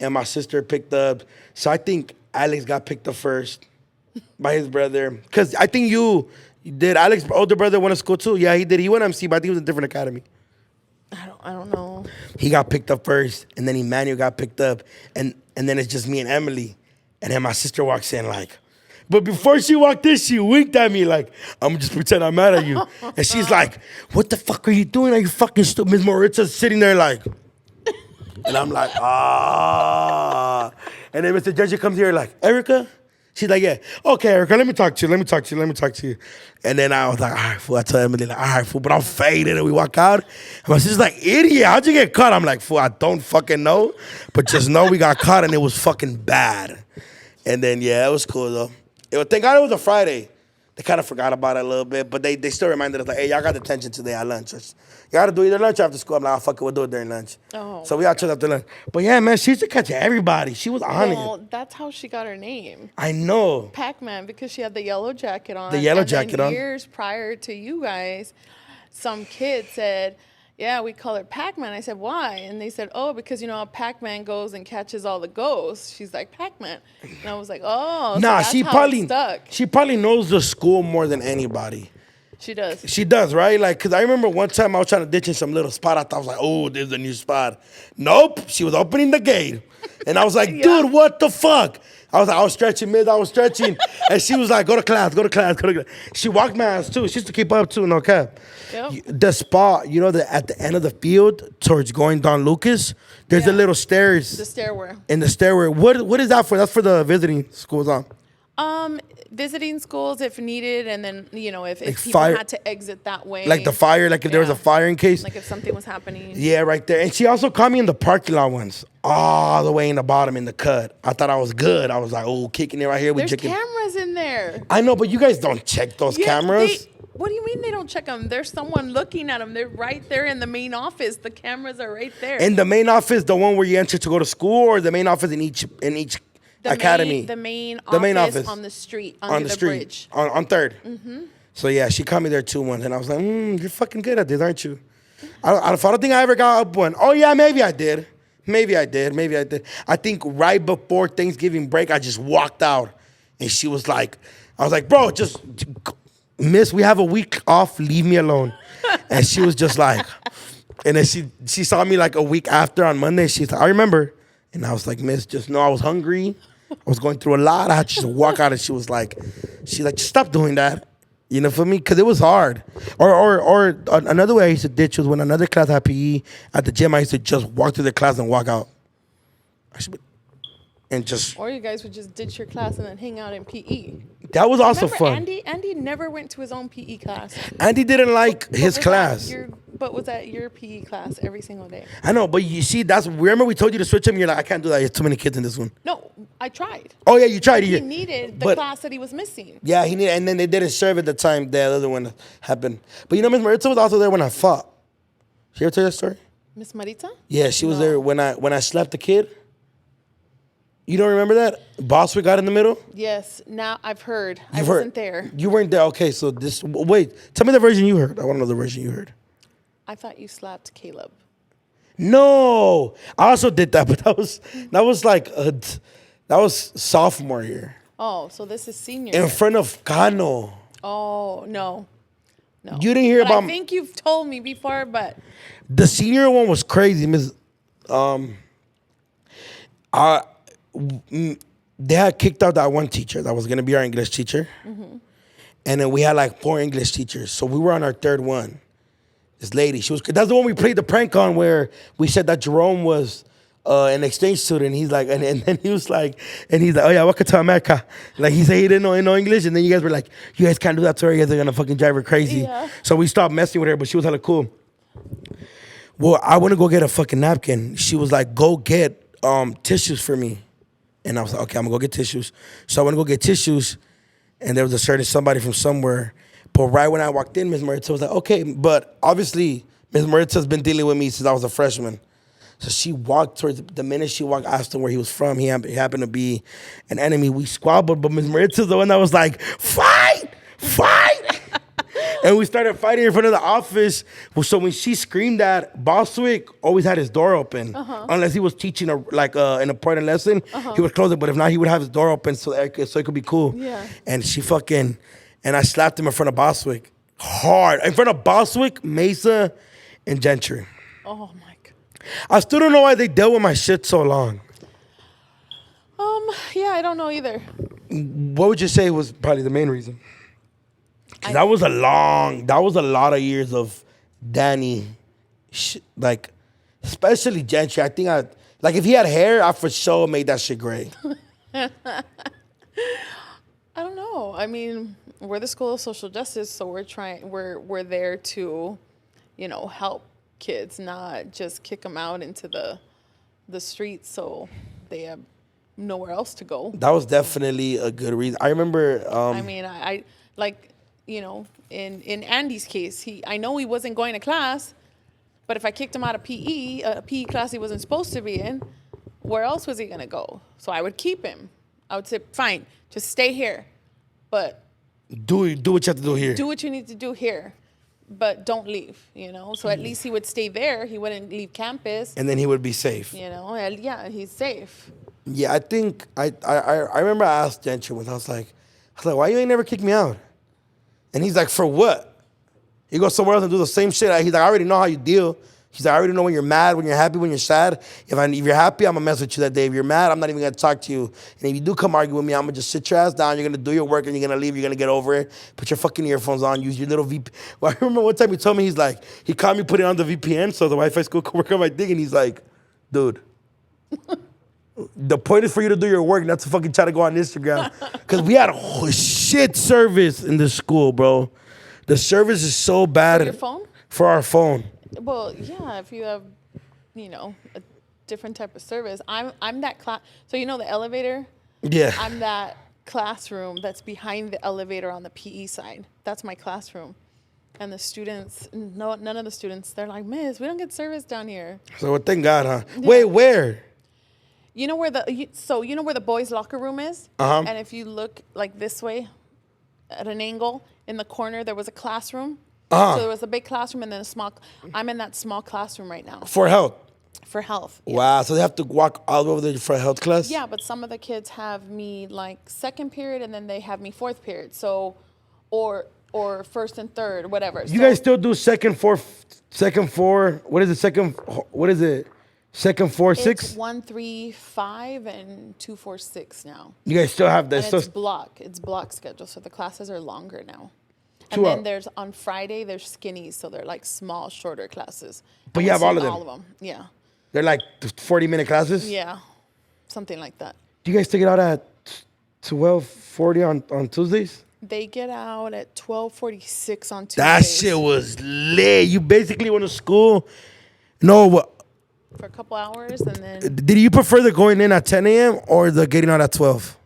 And my sister picked up, so I think Alex got picked up first by his brother. Because I think you did. Alex's older brother went to school too. Yeah, he did. He went to MC, but I think it was a different academy. I don't know. He got picked up first, and then Emmanuel got picked up, and then it's just me and Emily. And then my sister walks in like, but before she walked in, she winked at me like, I'm just pretend I'm mad at you. And she's like, what the fuck are you doing? Are you fucking stupid? Ms. Maritza's sitting there like, and I'm like, And then Mr. Judge comes here like, Erica? She's like, yeah. Okay, Erica, let me talk to you. And then I was like, all right, fool. I tell Emily, like, all right, fool, but I'm faded. And we walk out. And my sister's like, idiot, how'd you get caught? I'm like, fool, I don't fucking know. But just know we got caught, and it was fucking bad. And then, yeah, it was cool, though. Thank God it was a Friday. They kind of forgot about it a little bit, but they still reminded us, like, hey, y'all got detention today at lunch. You got to do either lunch or after school. I'm like, oh, fuck it, we'll do it during lunch. Oh, so we all chose after lunch. But yeah, man, she used to catch everybody. She was on Well, it. that's how she got her name. I know. Pac-Man, because she had the yellow jacket on. The yellow and jacket then on. Years prior to you guys, some kid said, yeah, we call her Pac-Man. I said, why? And they said, oh, because, you know, how Pac-Man goes and catches all the ghosts. She's like, Pac-Man. And I was like, oh, so that's She how probably it stuck. she probably knows the school more than anybody. She does. She does, right? Like, because I remember one time I was trying to ditch in some little spot. I thought I was like, oh, there's a new spot. Nope. She was opening the gate. And I was like, Yeah. dude, what the fuck? I was stretching, Miss. I was stretching. And she was like, go to class, go to class, go to class. She walked my ass, too. She used to keep up, too, no cap. Yep. The spot, you know, at the end of the field towards going Don Lucas, there's a little stairs. The stairwell. In the stairway. What is that for? That's for the visiting schools, huh? Visiting schools if needed, and then, you know, if people fire- had to exit that way. Like the fire, like if there was a Yeah. fire in case. Like if something was happening. Yeah, right there. And she also caught me in the parking lot once, all the way in the bottom in the cut. I thought I was good. I was like, oh, kicking it right here. There's Chicken. cameras in there. I know, but you guys don't check those Yeah, cameras. What do you mean they don't check them? There's someone looking at them. They're right there in the main office. The cameras are right there. In the main office, the one where you enter to go to school, or the main office in each academy? The main office on the street, on under the the street bridge. on 3rd. Mm-hmm. So yeah, she caught me there too once, and I was like, you're fucking good at this, aren't you? I don't think I ever got up one. Oh yeah, maybe I did. I think right before Thanksgiving break, I just walked out, and she was like, I was like, bro, just Miss, we have a week off. Leave me alone. And she was just like, and then she saw me like a week after on Monday. She's like, I remember. And I was like, Miss, just know I was hungry. I was going through a lot. I had to just walk out, and she's like, just stop doing that. You know, for me, because it was hard. Or another way I used to ditch was when another class had PE at the gym, I used to just walk through the class and walk out. Or you guys would just ditch your class and then hang out in PE. That was also Remember fun. Andy never went to his own PE class. Andy didn't like his class. But was that your PE class every single day? I know, but you see, remember we told you to switch him? You're like, I can't do that. There's too many kids in this one. No, I tried. Oh, yeah, you tried. He needed the class that he was missing. Yeah, he needed, and then they didn't serve at the time the other one happened. But you know, Ms. Maritza was also there when I fought. She ever tell you that story? Miss Marita? Yeah, she was there when I slapped the kid. You don't remember that? Boswick got in the middle? Yes. Now I've heard. I wasn't there. You weren't there. Okay, so wait. Tell me the version you heard. I want to know the version you heard. I thought you slapped Caleb. No, I also did that, but that was sophomore year. Oh, so this is senior In year. front of Cano. Oh, no. You didn't hear But about I think you've told me before, but the senior one was crazy, Miss. They had kicked out that one teacher that was gonna be our English teacher, and then we had like 4 English teachers. So we were on our 3rd one. This lady, that's the one we played the prank on, where we said that Jerome was an exchange student. He's like, and then he's like, oh yeah, welcome to America. Like he said he didn't know English, and then you guys were like, you guys can't do that to her. You guys are gonna fucking drive her crazy. Yeah. So we stopped messing with her, but she was hella cool. Well, I went to go get a fucking napkin. She was like, go get tissues for me. And I was like, okay, I'm gonna go get tissues. So I went to go get tissues, and there was a certain somebody from somewhere. But right when I walked in, Ms. Maritza was like, okay, but obviously Ms. Maritza's been dealing with me since I was a freshman. So she walked towards, the minute she walked, I asked him where he was from. He happened to be an enemy. We squabbled, but Ms. Maritza's the one that was like, fight! And we started fighting in front of the office. Well, so when she screamed that, Boswick always had his door open. Unless he was teaching an important lesson, he would close it. But if not, he would have his door open so it could be cool. Yeah. And and I slapped him in front of Boswick. Hard. In front of Boswick, Mesa, and Gentry. oh my God. I still don't know why they dealt with my shit so long. Yeah, I don't know either. What would you say was probably the main reason? 'Cause that was a lot of years of Danny, especially Gentry. I think if he had hair, I for sure made that shit gray. I don't know. I mean, we're the School of Social Justice, so we're there to, help kids, not just kick them out into the streets so they have nowhere else to go. That was definitely a good reason. I remember. I mean, I like, in Andy's case, I know he wasn't going to class, but if I kicked him out of PE, a PE class he wasn't supposed to be in, where else was he gonna go? So I would keep him. I would say, fine, just stay here, but do what you have to do here. do what you need to do here, but don't leave. So at least he would stay there. He wouldn't leave campus. And then he would be safe. And yeah, he's safe. Yeah, I think I remember I asked Gentry once. I was like, why you ain't never kicked me out? And he's like, for what? You go somewhere else and do the same shit. He's like, I already know how you deal. He's like, I already know when you're mad, when you're happy, when you're sad. If you're happy, I'm gonna mess with you that day. If you're mad, I'm not even gonna talk to you. And if you do come argue with me, I'm gonna just sit your ass down. You're gonna do your work and you're gonna leave. You're gonna get over it. Put your fucking earphones on. Use your little VPN. Well, I remember one time he told me, he caught me putting on the VPN so the Wi-Fi school could work on my thing. And he's like, dude, the point is for you to do your work, not to fucking try to go on Instagram. Because we had a shit service in this school, bro. The service is so bad. For your phone? For our phone. Well, yeah, if you have, a different type of service. I'm that class. So the elevator? Yeah. I'm that classroom that's behind the elevator on the PE side. That's my classroom. And the students, none of the students, they're like, Miss, we don't get service down here. So thank God, huh? Yeah. Wait, where? You know where the boys' locker room is? Uh-huh. And if you look like this way at an angle, in the corner there was a classroom. Uh-huh. So there was a big classroom and then I'm in that small classroom right now. For health? For health. Yeah. Wow, so they have to walk all over there for a health class? Yeah, but some of the kids have me like second period and then they have me fourth period. So, or first and third, whatever. You guys still do second, four, what is it? Second, 4, 6? It's 1, 3, 5 and 2, 4, 6 now. You guys still have that? And it's block schedule, so the classes are longer now. And 2 then hours. there's on Friday there's skinnies, so they're like small, shorter classes. But And you we'll have all see of them? All of them, yeah. They're like 40-minute classes? Yeah, something like that. Do you guys take it out at 12:40 on Tuesdays? They get out at 12:46 on Tuesdays. That shit was lit. You basically went to school. No, For a couple hours, and then did you prefer the going in at 10 a.m. or the getting out at 12?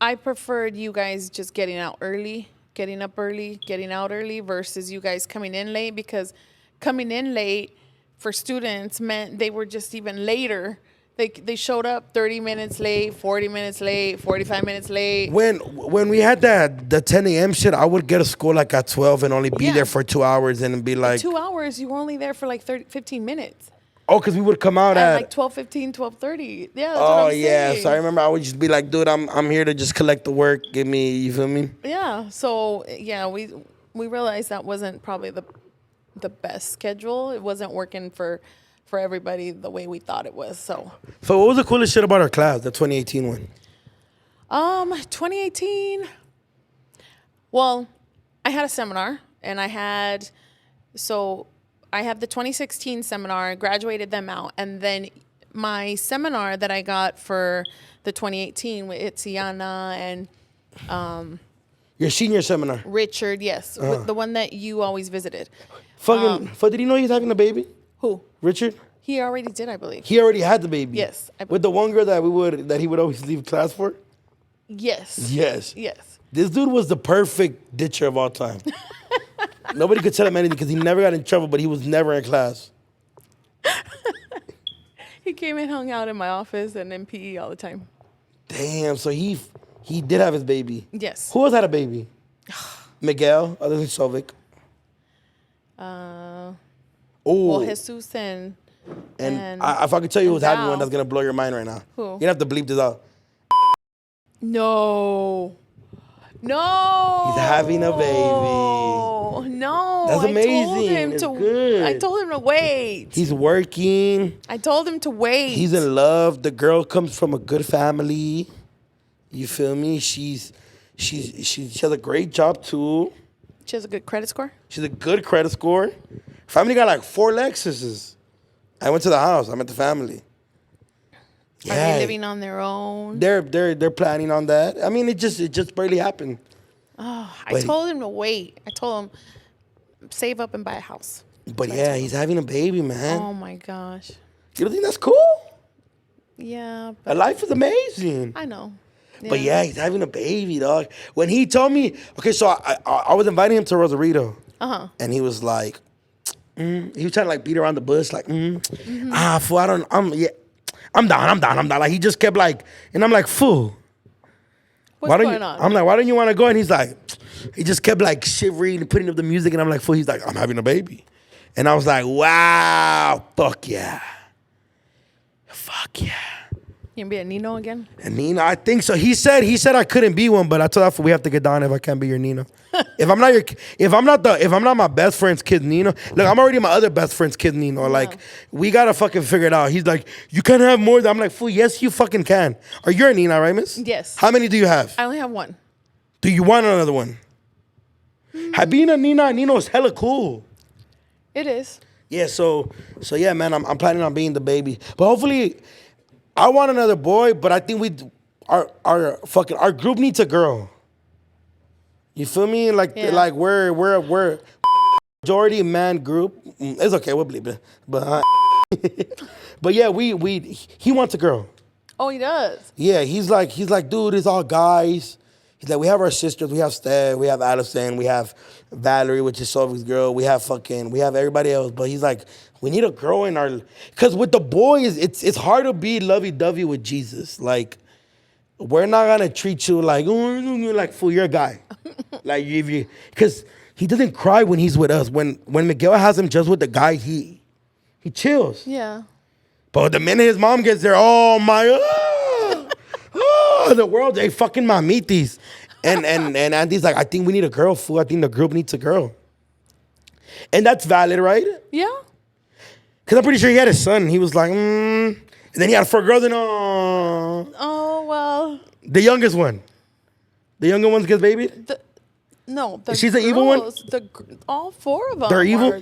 I preferred you guys just getting up early, getting out early versus you guys coming in late, because coming in late for students meant they were just even later. They showed up 30 minutes late, 40 minutes late, 45 minutes late. When we had the 10 a.m. shit, I would get to school like at 12 and only be there for 2 hours and be like... 2 hours, you were only there for like 15 minutes. Oh, because we would come out at... like 12:15, 12:30. Yeah, that's what I'm saying. So I remember I would just be like, dude, I'm here to just collect the work. Give me, you feel me? Yeah, so yeah, we realized that wasn't probably the best schedule. It wasn't working for everybody the way we thought it was. So what was the coolest shit about our class, the 2018 one? 2018. Well, I had a seminar, and I have the 2016 seminar, graduated them out, and then my seminar that I got for the 2018 with Itziana and Your senior seminar. Richard, yes, with the one that you always visited. Did he know he's having a baby? Who? Richard? He already did, I believe. He already had the baby. Yes. With the one girl that he would always leave class for? Yes. Yes. Yes. This dude was the perfect ditcher of all time. Nobody could tell him anything because he never got in trouble, but he was never in class. He came and hung out in my office and in PE all the time. Damn, so he did have his baby. Yes. Who else had a baby? Miguel, other than Sovic. Well, Jesus and if I could tell you who's having Val. one, that's gonna blow your mind right now. Who? You're gonna have to bleep this out. No. He's having a baby. No. That's amazing. I told him to wait. He's working. I told him to wait. He's in love. The girl comes from a good family. You feel me? She has a great job too. She has a good credit score? She's a good credit score. Family got like 4 Lexuses. I went to the house. I met the family. Are they living on their own? They're planning on that. I mean, it just barely happened. Oh, I told him to wait. I told him save up and buy a house. But yeah, he's having a baby, man. Oh my gosh. You don't think that's cool? Yeah, A life is amazing. I know. But yeah, he's having a baby, dog. When he told me, okay, so I was inviting him to Rosarito. And he was like, he was trying to like beat around the bush, like, fool, I'm down. Like, he just kept like, and I'm like, fool. What's going on? I'm like, why don't you want to go? And he's like, he just kept like shivering and putting up the music. And I'm like, fool, he's like, I'm having a baby. And I was like, wow, fuck yeah. Fuck yeah. You gonna be a Nino again? And Nino, I think so. He said I couldn't be one, but I told him we have to get down if I can't be your Nino. if I'm not my best friend's kid Nino, look, I'm already my other best friend's kid Nino. Like, we gotta fucking figure it out. He's like, you can't have more. I'm like, fool, yes, you fucking can. Are you a Nina, right, miss? Yes. How many do you have? I only have one. Do you want another one? Being a Nino is hella cool. It is. Yeah, so yeah, man, I'm planning on being the baby. But hopefully, I want another boy, but I think our group needs a girl. You feel me? Like we're majority man group. It's okay, we'll believe it. But but yeah, he wants a girl. Oh, he does. Yeah, he's like, dude, it's all guys. He's like, we have our sisters, we have Steph, we have Allison, we have Valerie, which is Sophie's girl, we have everybody else. But he's like, we need a girl in our, because with the boys, it's hard to be lovey-dovey with Jesus. Like, we're not gonna treat you like, oh, like, fool, you're a guy. Like, because he doesn't cry when he's with us. When Miguel has him just with the guy, he chills. Yeah. But the minute his mom gets there, oh my, the world, they fucking mamitis. And Andy's like, I think we need a girl, fool. I think the group needs a girl. And that's valid, right? Yeah. Because I'm pretty sure he had a son. He was like, And then he had 4 girls and Oh, well. The youngest one. The younger ones gets babied? She's the evil one? All 4 of them. They're evil?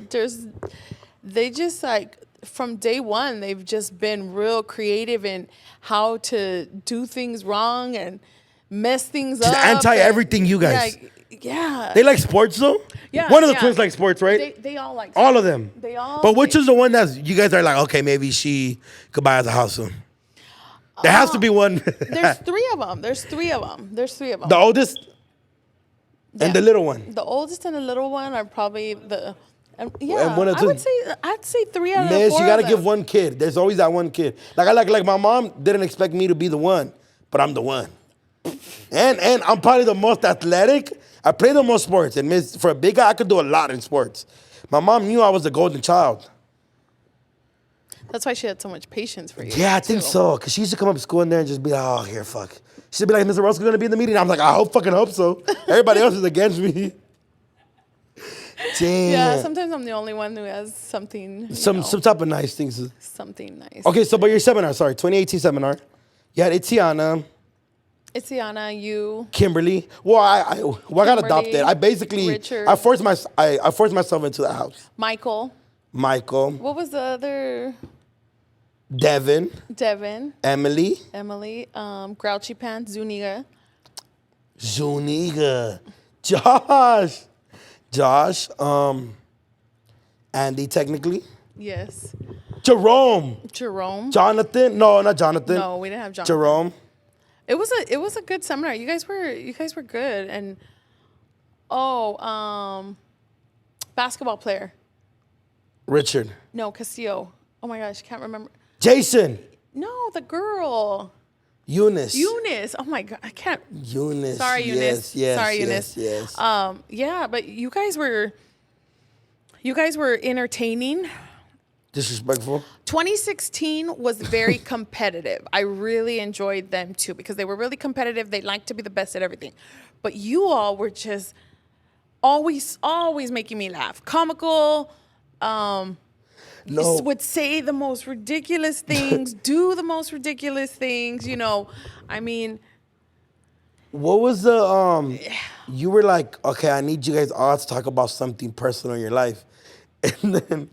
They just like, from day one, they've just been real creative in how to do things wrong and mess things up. Anti-everything, you guys. Yeah. They like sports, though? Yeah. One of the twins like sports, right? They all like sports. All of them. They all. But which is the one that you guys are like, okay, maybe she could buy us a house soon? There has to be one. There's 3 of them. There's 3 of them. The oldest and the little one. The oldest and the little one are probably the... And one of I'd say 3 out of the 4 Miss, you gotta of them. give one kid. There's always that one kid. Like my mom didn't expect me to be the one, but I'm the one. And I'm probably the most athletic. I play the most sports. And Miss, for a big guy, I could do a lot in sports. My mom knew I was the golden child. That's why she had so much patience for you. Yeah, I think so. Because she used to come up to school in there and just be like, oh, here, fuck. She'd be like, Ms.Orozco gonna be in the meeting? I'm like, I hope so. Everybody else is against me. Damn. Yeah, sometimes I'm the only one who has something. Some type of nice things. Something nice. Okay, so but your seminar, 2018 seminar. You had Itiana. Itiana, you. Kimberly. Well, I got adopted. I basically Richard. I forced myself into the house. Michael. What was the other? Devin. Emily. Grouchy Pants. Zuniga. Josh. Andy, technically. Yes. Jerome. Jonathan. No, not Jonathan. No, we didn't have Jonathan. Jerome. It was a good seminar. You guys were good. And basketball player. Richard. No, Castillo. Oh my gosh, I can't remember. Jason. No, the girl. Eunice. Oh my god, I can't. Eunice. Sorry, Eunice. Yes, Sorry, Eunice. Yes. Yeah, but you guys were entertaining. Disrespectful. 2016 was very competitive. I really enjoyed them too because they were really competitive. They liked to be the best at everything. But you all were just always making me laugh. Comical. No. Would say the most ridiculous things, do the most ridiculous things, I mean. What was the you were like, okay, I need you guys all to talk about something personal in your life. And then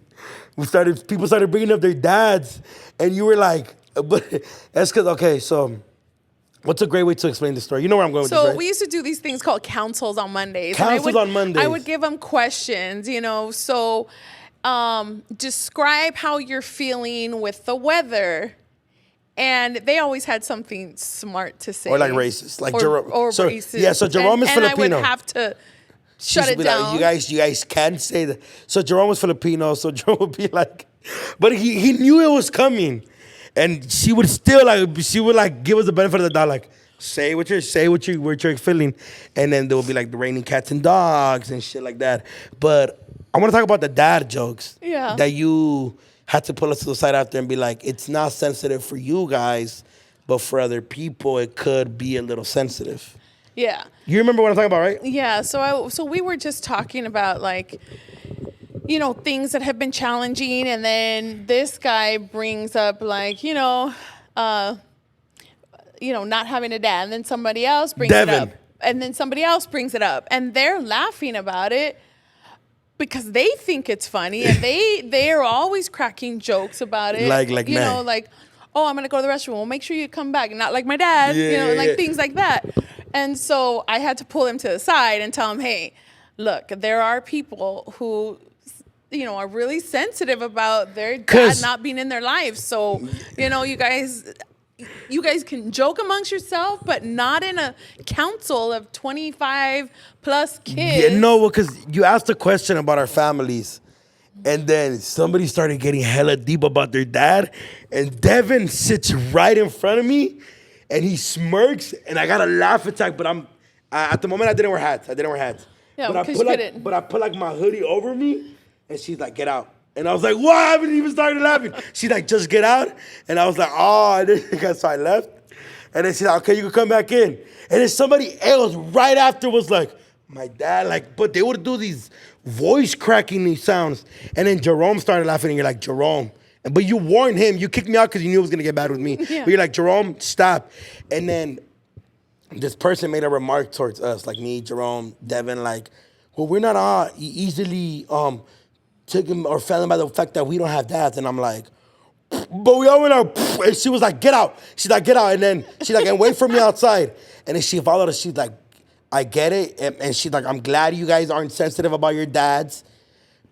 people started bringing up their dads, and you were like, but that's because, okay, so what's a great way to explain the story? You know where I'm going with this, right? So we used to do these things called councils on Mondays. Councils on Mondays. I would give them questions, so describe how you're feeling with the weather. And they always had something smart to say. Or like racist. Like or, Jerome. or So, racist. yeah, so Jerome is Filipino. And I would have to shut it Be down. Like, you guys can't say that. So Jerome was Filipino, so Jerome would be like, but he knew it was coming. And she would still give us the benefit of the doubt, like, say what you're feeling. And then there will be like the raining cats and dogs and shit like that. But I want to talk about the dad jokes. Yeah. That you had to pull us to the side after and be like, it's not sensitive for you guys, but for other people, it could be a little sensitive. Yeah. You remember what I'm talking about, right? Yeah. So we were just talking about like, things that have been challenging, and then this guy brings up like, not having a dad, and then somebody else brings it up, and then somebody else brings it up, and they're laughing about it because they think it's funny, and they're always cracking jokes about it, like oh, I'm gonna go to the restroom. Well, make sure you come back, not like my dad, things like that. And so I had to pull him to the side and tell him, hey, look, there are people who are really sensitive about their dad not being in their lives. So, you guys can joke amongst yourself, but not in a council of 25 plus kids. Yeah, no, because you asked a question about our families, and then somebody started getting hella deep about their dad, and Devin sits right in front of me, and he smirks, and I got a laugh attack, but at the moment I didn't wear hats. Yeah, but I put like my hoodie over me, and she's like, get out. And I was like, what? I haven't even started laughing. She's like, just get out. And I was like, oh, so I left. And then she's like, okay, you can come back in. And then somebody else right after was like, my dad, but they would do these voice cracking sounds. And then Jerome started laughing, and you're like, Jerome. But you warned him. You kicked me out because you knew it was going to get bad with me. Yeah. But you're like, Jerome, stop. And then this person made a remark towards us, like me, Jerome, Devin, like, well, we're not all easily taken or failing by the fact that we don't have dads. And I'm like, but we all went out. And she was like, get out. She's like, get out. And then she's like, and wait for me outside. And then she followed us. She's like, I get it. And she's like, I'm glad you guys aren't sensitive about your dads,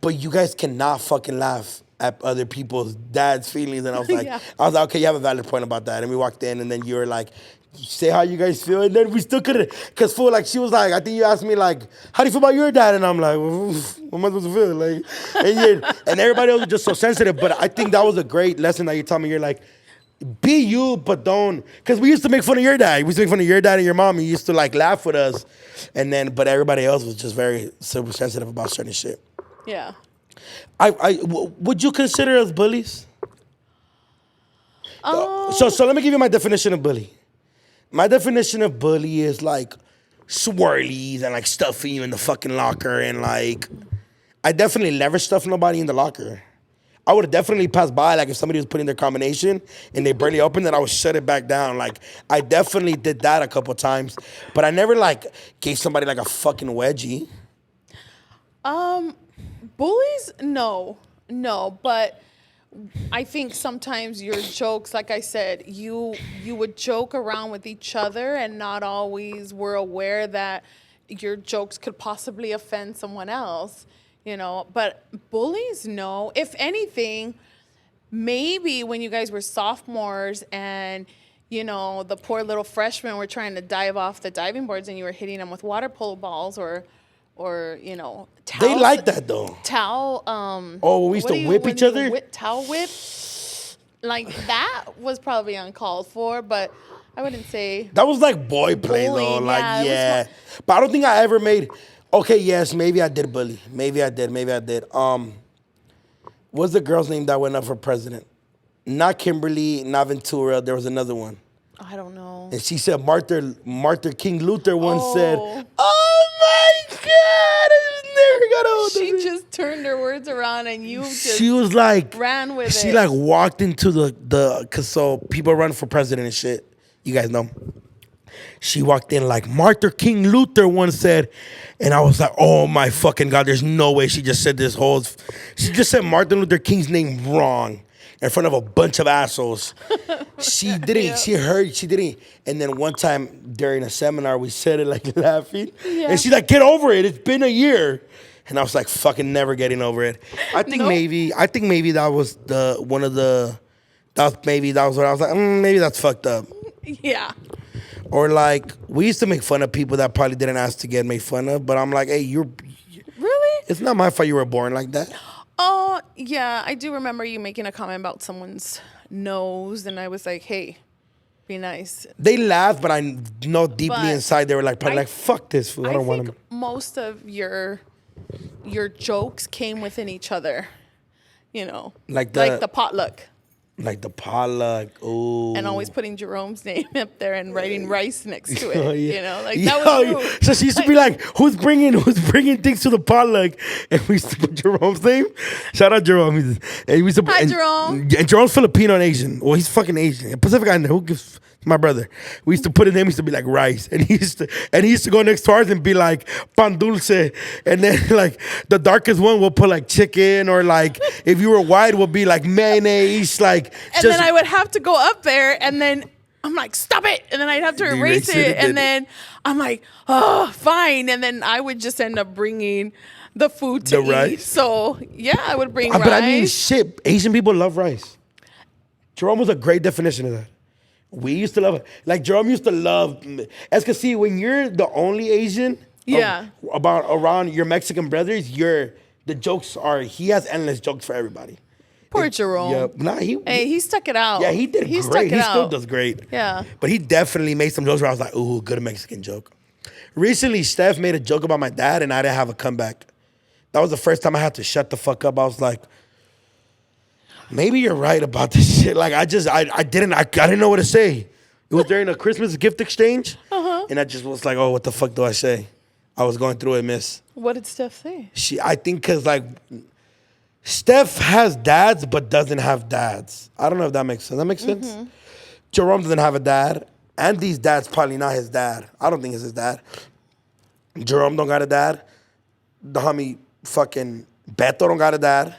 but you guys cannot fucking laugh at other people's dads' feelings. And I was like, okay, you have a valid point about that. And we walked in, and then you were like, say how you guys feel. And then we still couldn't, because she was like, I think you asked me like, how do you feel about your dad? And I'm like, well, what am I supposed to feel? Like, and everybody else was just so sensitive. But I think that was a great lesson that you taught me. You're like, be you, but don't, because we used to make fun of your dad. We used to make fun of your dad and your mom. You used to like laugh with us. And then, but everybody else was just very super sensitive about certain shit. Yeah. Would you consider us bullies? So let me give you my definition of bully. My definition of bully is like swirlies and like stuffing you in the fucking locker, and like I definitely never stuff nobody in the locker. I would have definitely passed by, like if somebody was putting their combination and they barely opened it, I would shut it back down. Like I definitely did that a couple times, but I never like gave somebody like a fucking wedgie. Bullies, no, but I think sometimes your jokes, like I said, you would joke around with each other and not always were aware that your jokes could possibly offend someone else, But bullies, no. If anything, maybe when you guys were sophomores and, the poor little freshmen were trying to dive off the diving boards and you were hitting them with water polo balls or towels. They like that though. Towel. We used to whip each other. Towel whip. Like that was probably uncalled for, but I wouldn't say that was like boy play bullying, though. Like but I don't think I ever made. Okay, yes, maybe I did bully. Maybe I did. What's the girl's name that went up for president? Not Kimberly, not Ventura. There was another one. I don't know. And she said Martha King Luther once said, "Oh my God, I never got hold of it." She just turned her words around, and she was like ran with it. She like walked into the cause so people run for president and shit. You guys know. She walked in like Martha King Luther once said, and I was like, oh my fucking God, there's no way she just said she just said Martin Luther King's name wrong in front of a bunch of assholes. She didn't, yep. She didn't. And then one time during a seminar, we said it like laughing. Yeah. And she's like, get over it. It's been a year. And I was like, fucking never getting over it. I think Nope. maybe that was that was what I was like, maybe that's fucked up. Yeah. Or like, we used to make fun of people that probably didn't ask to get made fun of, but I'm like, hey, Really? it's not my fault you were born like that. Oh, yeah. I do remember you making a comment about someone's nose, and I was like, hey, be nice. They laughed, but I know deeply But inside they were like, probably I- like, fuck this fool. I don't want think him. most of your jokes came within each other, Like the potluck. Like the potluck, ooh. And always putting Jerome's name up there and writing rice next to it. Oh, yeah. That was rude. So she used to be like, who's bringing things to the potluck? And we used to put Jerome's name. Shout out Jerome. And we used to, Hi, Jerome. And Jerome's Filipino and Asian. Well, he's fucking Asian. Pacific Islander. Who gives? My brother. We used to put his name. Used to be like rice, and he used to go next to ours and be like pan dulce, and then like the darkest one will put like chicken, or like if you were white will be like mayonnaise, like. And then I would have to go up there, and then I'm like, stop it. And then I'd have to erase it. And then I'm like, oh, fine. And then I would just end up bringing the food to eat. Rice? So, yeah, I would bring rice. But I mean, shit, Asian people love rice. Jerome was a great definition of that. We used to love it. Like, Jerome used to love, as can see, when you're the only Asian around your Mexican brothers, the jokes are, he has endless jokes for everybody. Poor Jerome. Yeah, nah, he stuck it out. Yeah, he did great. He still does great. Yeah. But he definitely made some jokes where I was like, ooh, good Mexican joke. Recently, Steph made a joke about my dad, and I didn't have a comeback. That was the first time I had to shut the fuck up. I was like, maybe you're right about this shit. Like, I didn't know what to say. It was during a Christmas gift exchange, and I just was like, oh, what the fuck do I say? I was going through it, miss. What did Steph say? I think because, like, Steph has dads but doesn't have dads. I don't know if that makes sense. That makes sense? Jerome doesn't have a dad. Andy's dad's probably not his dad. I don't think it's his dad. Jerome don't got a dad. The homie fucking Beto don't got a dad.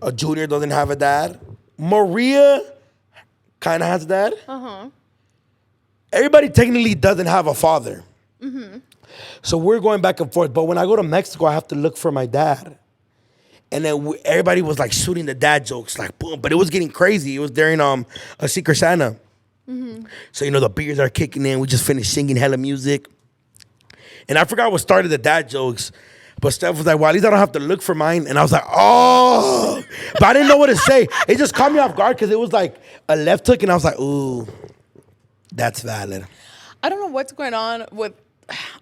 A Junior doesn't have a dad. Maria kind of has a dad. Everybody technically doesn't have a father. So we're going back and forth. But when I go to Mexico, I have to look for my dad. And then everybody was like shooting the dad jokes, like boom. But it was getting crazy. It was during a Secret Santa. So, the beers are kicking in. We just finished singing hella music. And I forgot what started the dad jokes. But Steph was like, well, at least I don't have to look for mine. And I was like, oh. But I didn't know what to say. It just caught me off guard because it was like a left hook. And I was like, ooh, that's valid. I don't know what's going on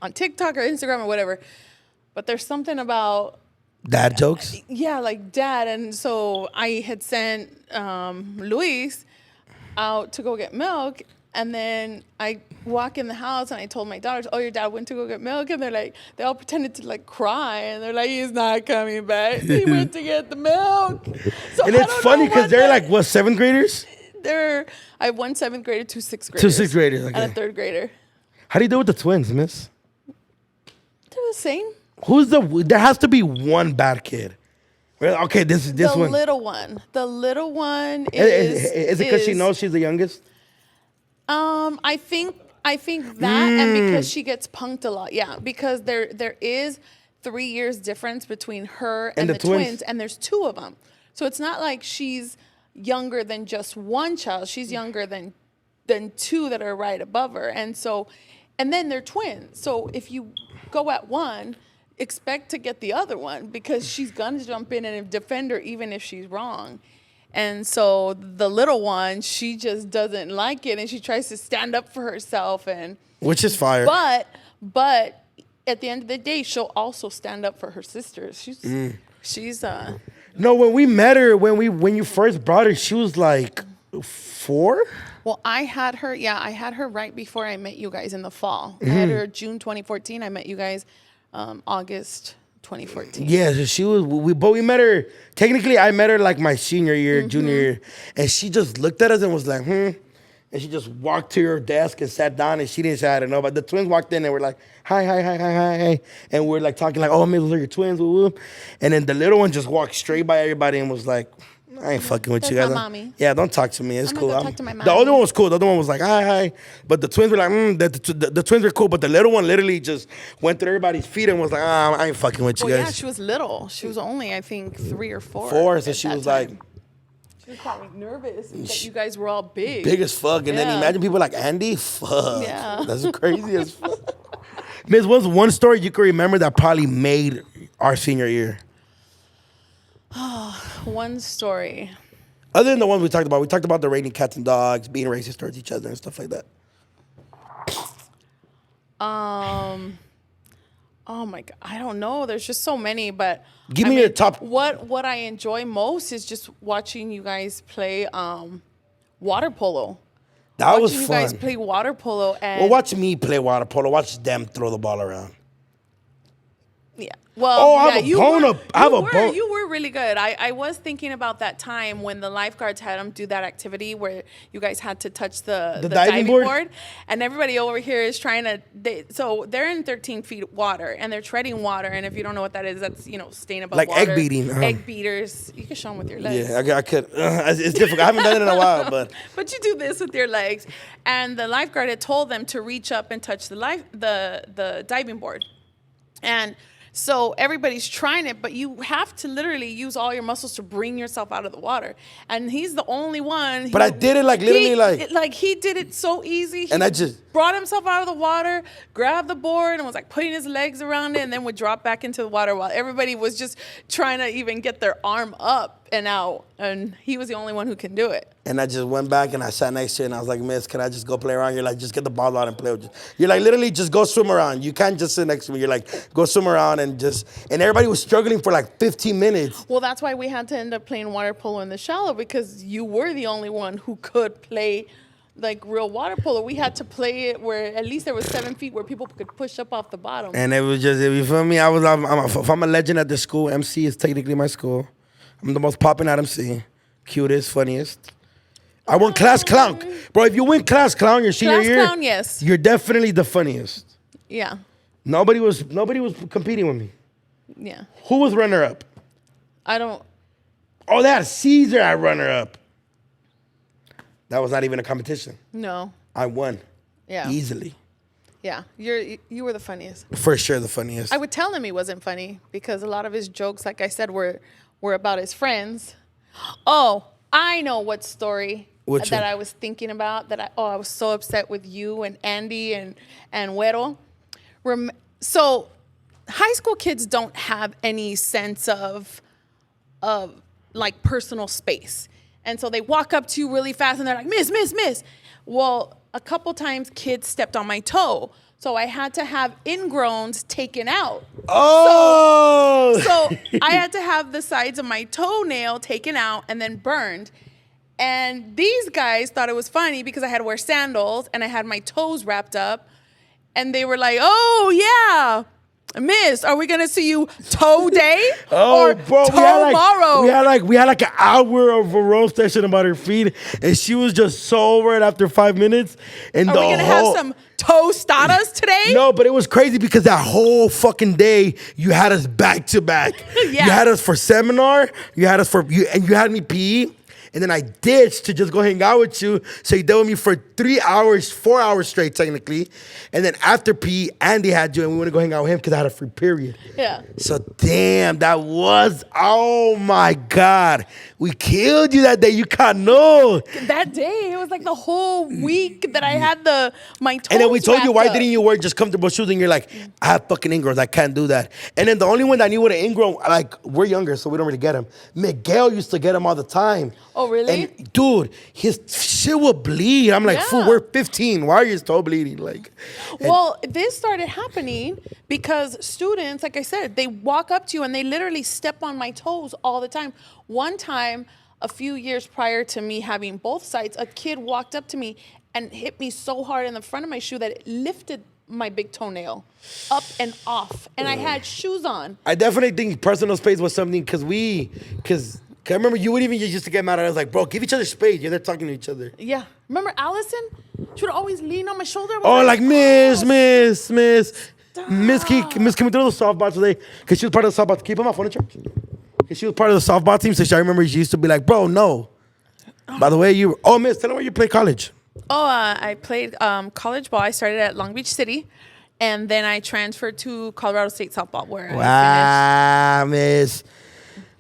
on TikTok or Instagram or whatever. But there's something about dad jokes? Yeah, like dad. And so I had sent Luis out to go get milk. And then I walk in the house and I told my daughters, oh, your dad went to go get milk. And they all pretended to like cry. And they're like, he's not coming back. He went to get the milk. So and it's funny because they're like, what, 7th graders? I have one 7th grader, 2 6th graders. 2 6th graders, okay. And a 3rd grader. How do you do with the twins, miss? They're the same. There has to be one bad kid. Well, okay, this one. The little one. The little one is it because she knows she's the youngest? I think that, and because she gets punked a lot. Yeah, because there is 3 years difference between her and the twins, and there's 2 of them. So it's not like she's younger than just one child. She's younger than 2 that are right above her, and then they're twins. So if you go at one, expect to get the other one because she's gonna jump in and defend her even if she's wrong. And so the little one, she just doesn't like it, and she tries to stand up for herself, which is fire. But at the end of the day, she'll also stand up for her sisters. She's No, when we met her, when you first brought her, she was like 4. Well, I had her right before I met you guys in the fall. I had her June 2014. I met you guys August 2014. Yeah, so she was. We met her. Technically, I met her like my senior year, junior year, and she just looked at us and was like, and she just walked to her desk and sat down, and she didn't say I don't know. But the twins walked in and were like, hi, and we're like talking like, oh, maybe those are your twins, woo woo. And then the little one just walked straight by everybody and was like, I ain't fucking with That's you guys. my mommy. Yeah, don't talk to me. It's I'm cool. gonna go talk to my The mommy. other one was cool. The other one was like, hi. But the twins were like, the twins were cool. But the little one literally just went through everybody's feet and was like, I ain't fucking with you Well, guys. yeah, she was little. She was only, I think, 3 or 4. 4, so at she that was time. like, She was probably nervous that you guys were all big. big as fuck. And then Yeah. imagine people like Andy. Fuck. Yeah. That's crazy as fuck. Miss, what's one story you can remember that probably made our senior year? One story. Other than the ones we talked about the raiding cats and dogs, being racist towards each other and stuff like that. Oh my God, I don't know. There's just so many, but Give me your top. What I enjoy most is just watching you guys play water polo. That was Watching you fun. guys play water polo and Well, watch me play water polo. Watch them throw the ball around. yeah. Well, Oh, I yeah, have a bone up. I have a bone. You were really good. I was thinking about that time when the lifeguards had them do that activity where you guys had to touch the diving board? and everybody over here is trying to. So they're in 13 feet water and they're treading water. And if you don't know what that is, that's staying above Like water. egg beating, Egg beaters. You can show them with your legs. Yeah, I could. It's difficult. I haven't done it in a while, but But you do this with your legs, and the lifeguard had told them to reach up and touch the diving board, and so everybody's trying it, but you have to literally use all your muscles to bring yourself out of the water. And he's the only one. But I did it like literally like he did it so easy. And I just brought himself out of the water, grabbed the board, and was like putting his legs around it, and then would drop back into the water while everybody was just trying to even get their arm up and out. And he was the only one who can do it. And I just went back and I sat next to her and I was like, Miss, can I just go play around? You're like, just get the ball out and play with you. You're like, literally just go swim around. You can't just sit next to me. You're like, go swim around and everybody was struggling for like 15 minutes. Well, that's why we had to end up playing water polo in the shallow, because you were the only one who could play like real water polo. We had to play it where at least there was 7 feet where people could push up off the bottom. And it was just, you feel me? If I'm a legend at the school, MC is technically my school. I'm the most popping at MC. Cutest, funniest. I won class clown. Bro, if you win class clown your senior Class year, clown, yes. you're definitely the funniest. Yeah. Nobody was competing with me. Yeah. Who was runner up? I don't. Oh, they had Caesar at runner up. That was not even a competition. No. I won. Yeah. Easily. Yeah. You were the funniest. For sure the funniest. I would tell him he wasn't funny because a lot of his jokes, like I said, were about his friends. Oh, I know what story Which that one? I was thinking about. I was so upset with you and Andy and Güero. So high school kids don't have any sense of like personal space. And so they walk up to you really fast and they're like, Miss, Miss, Miss. Well, a couple times kids stepped on my toe. So I had to have ingrowns taken out. Oh! So I had to have the sides of my toenail taken out and then burned. And these guys thought it was funny because I had to wear sandals and I had my toes wrapped up. And they were like, oh, yeah. Miss, are we gonna see you toe day or bro, tomorrow? we had like an hour of a roast session about her feet, and she was just so over it after 5 minutes. And Are we gonna have some tostadas today? No, but it was crazy because that whole fucking day you had us back to back. Yeah. You had us for seminar, you had me PE. And then I ditched to just go hang out with you. So you dealt with me for 3 hours, 4 hours straight, technically. And then after PE, Andy had you, and we went to go hang out with him because I had a free period. Yeah. So damn, oh my God. We killed you that day. You can't know. That day, it was like the whole week that I had my toes And then we told you, wrapped why up. didn't you wear just comfortable shoes? And you're like, I have fucking ingrowns. I can't do that. And then the only one that knew what an ingrown, like, we're younger, so we don't really get them. Miguel used to get them all the time. Oh, really? And dude, his shit would bleed. I'm like, fool, Yeah. we're 15. Why are your toe bleeding? Like, Well, this started happening because students, like I said, they walk up to you and they literally step on my toes all the time. One time, a few years prior to me having both sides, a kid walked up to me and hit me so hard in the front of my shoe that it lifted my big toenail up and off. And I had shoes on. I definitely think personal space was something because I remember you would even used to get mad at us like, bro, give each other space. You're there talking to each other. Yeah. Remember Allison? She would always lean on my shoulder. Oh, like, Miss, can we throw the softball today? Because she was part of the softball. Keep him off on the church. She was part of the softball team, so I remember she used to be like, bro, no. By the way, miss, tell them where you play college. I played college ball. I started at Long Beach City, and then I transferred to Colorado State softball, where I Wow, miss.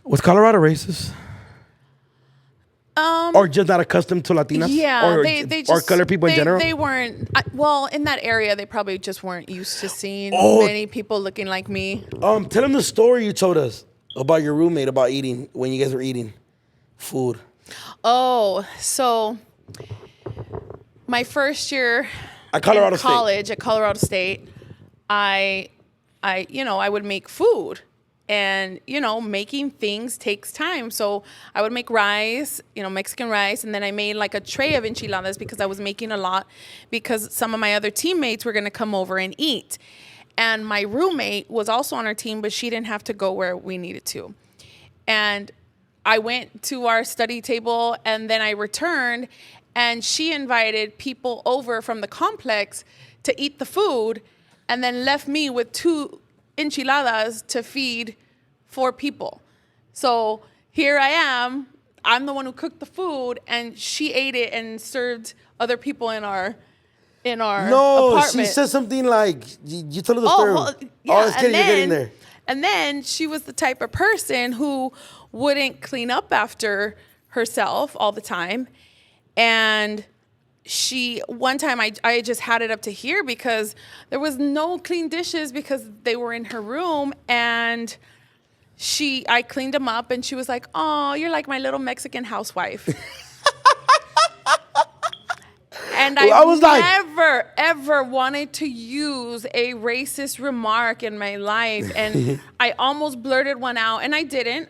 Was Colorado racist? Or just not accustomed to Latinas? Yeah, or they just, or colored people in general? They weren't. Well, in that area, they probably just weren't used to seeing many people looking like me. Tell them the story you told us about your roommate about eating when you guys were eating food. Oh, so my first year At Colorado in college at Colorado State, I would make food. And, making things takes time. So I would make rice, Mexican rice. And then I made like a tray of enchiladas because I was making a lot because some of my other teammates were going to come over and eat. And my roommate was also on our team, but she didn't have to go where we needed to. And I went to our study table and then I returned and she invited people over from the complex to eat the food and then left me with 2 enchiladas to feed 4 people. So here I am. I'm the one who cooked the food, and she ate it and served other people in our apartment. She said something like you told her the story. Well, yeah. I was kidding. You're getting there. And then she was the type of person who wouldn't clean up after herself all the time, and one time I just had it up to here because there was no clean dishes because they were in her room, and I cleaned them up and she was like, "Oh, you're like my little Mexican housewife." And I was never, ever wanted to use a racist remark in my life. And I almost blurted one out, and I didn't.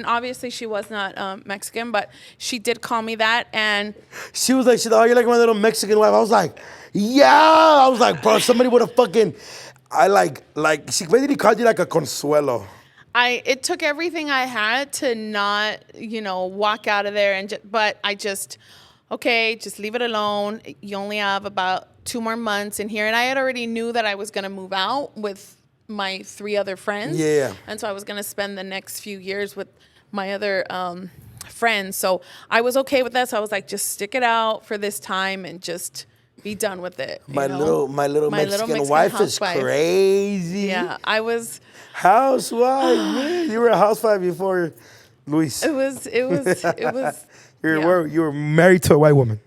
Obviously, she was not Mexican, but she did call me that. And she was like, "Oh, you're like my little Mexican wife." I was like, "Yeah." I was like, "Bro, somebody would have fucking." I like. She basically called you like a consuelo. It took everything I had to not, walk out of there but I just leave it alone. You only have about 2 more months in here, and I had already knew that I was going to move out with my 3 other friends. Yeah. And so I was going to spend the next few years with my other friends. So I was okay with that. So I was like, just stick it out for this time and just be done with it. My little Mexican wife is crazy. Yeah, I was housewife. Man, you were a housewife before Luis. It was. You were married to a white woman.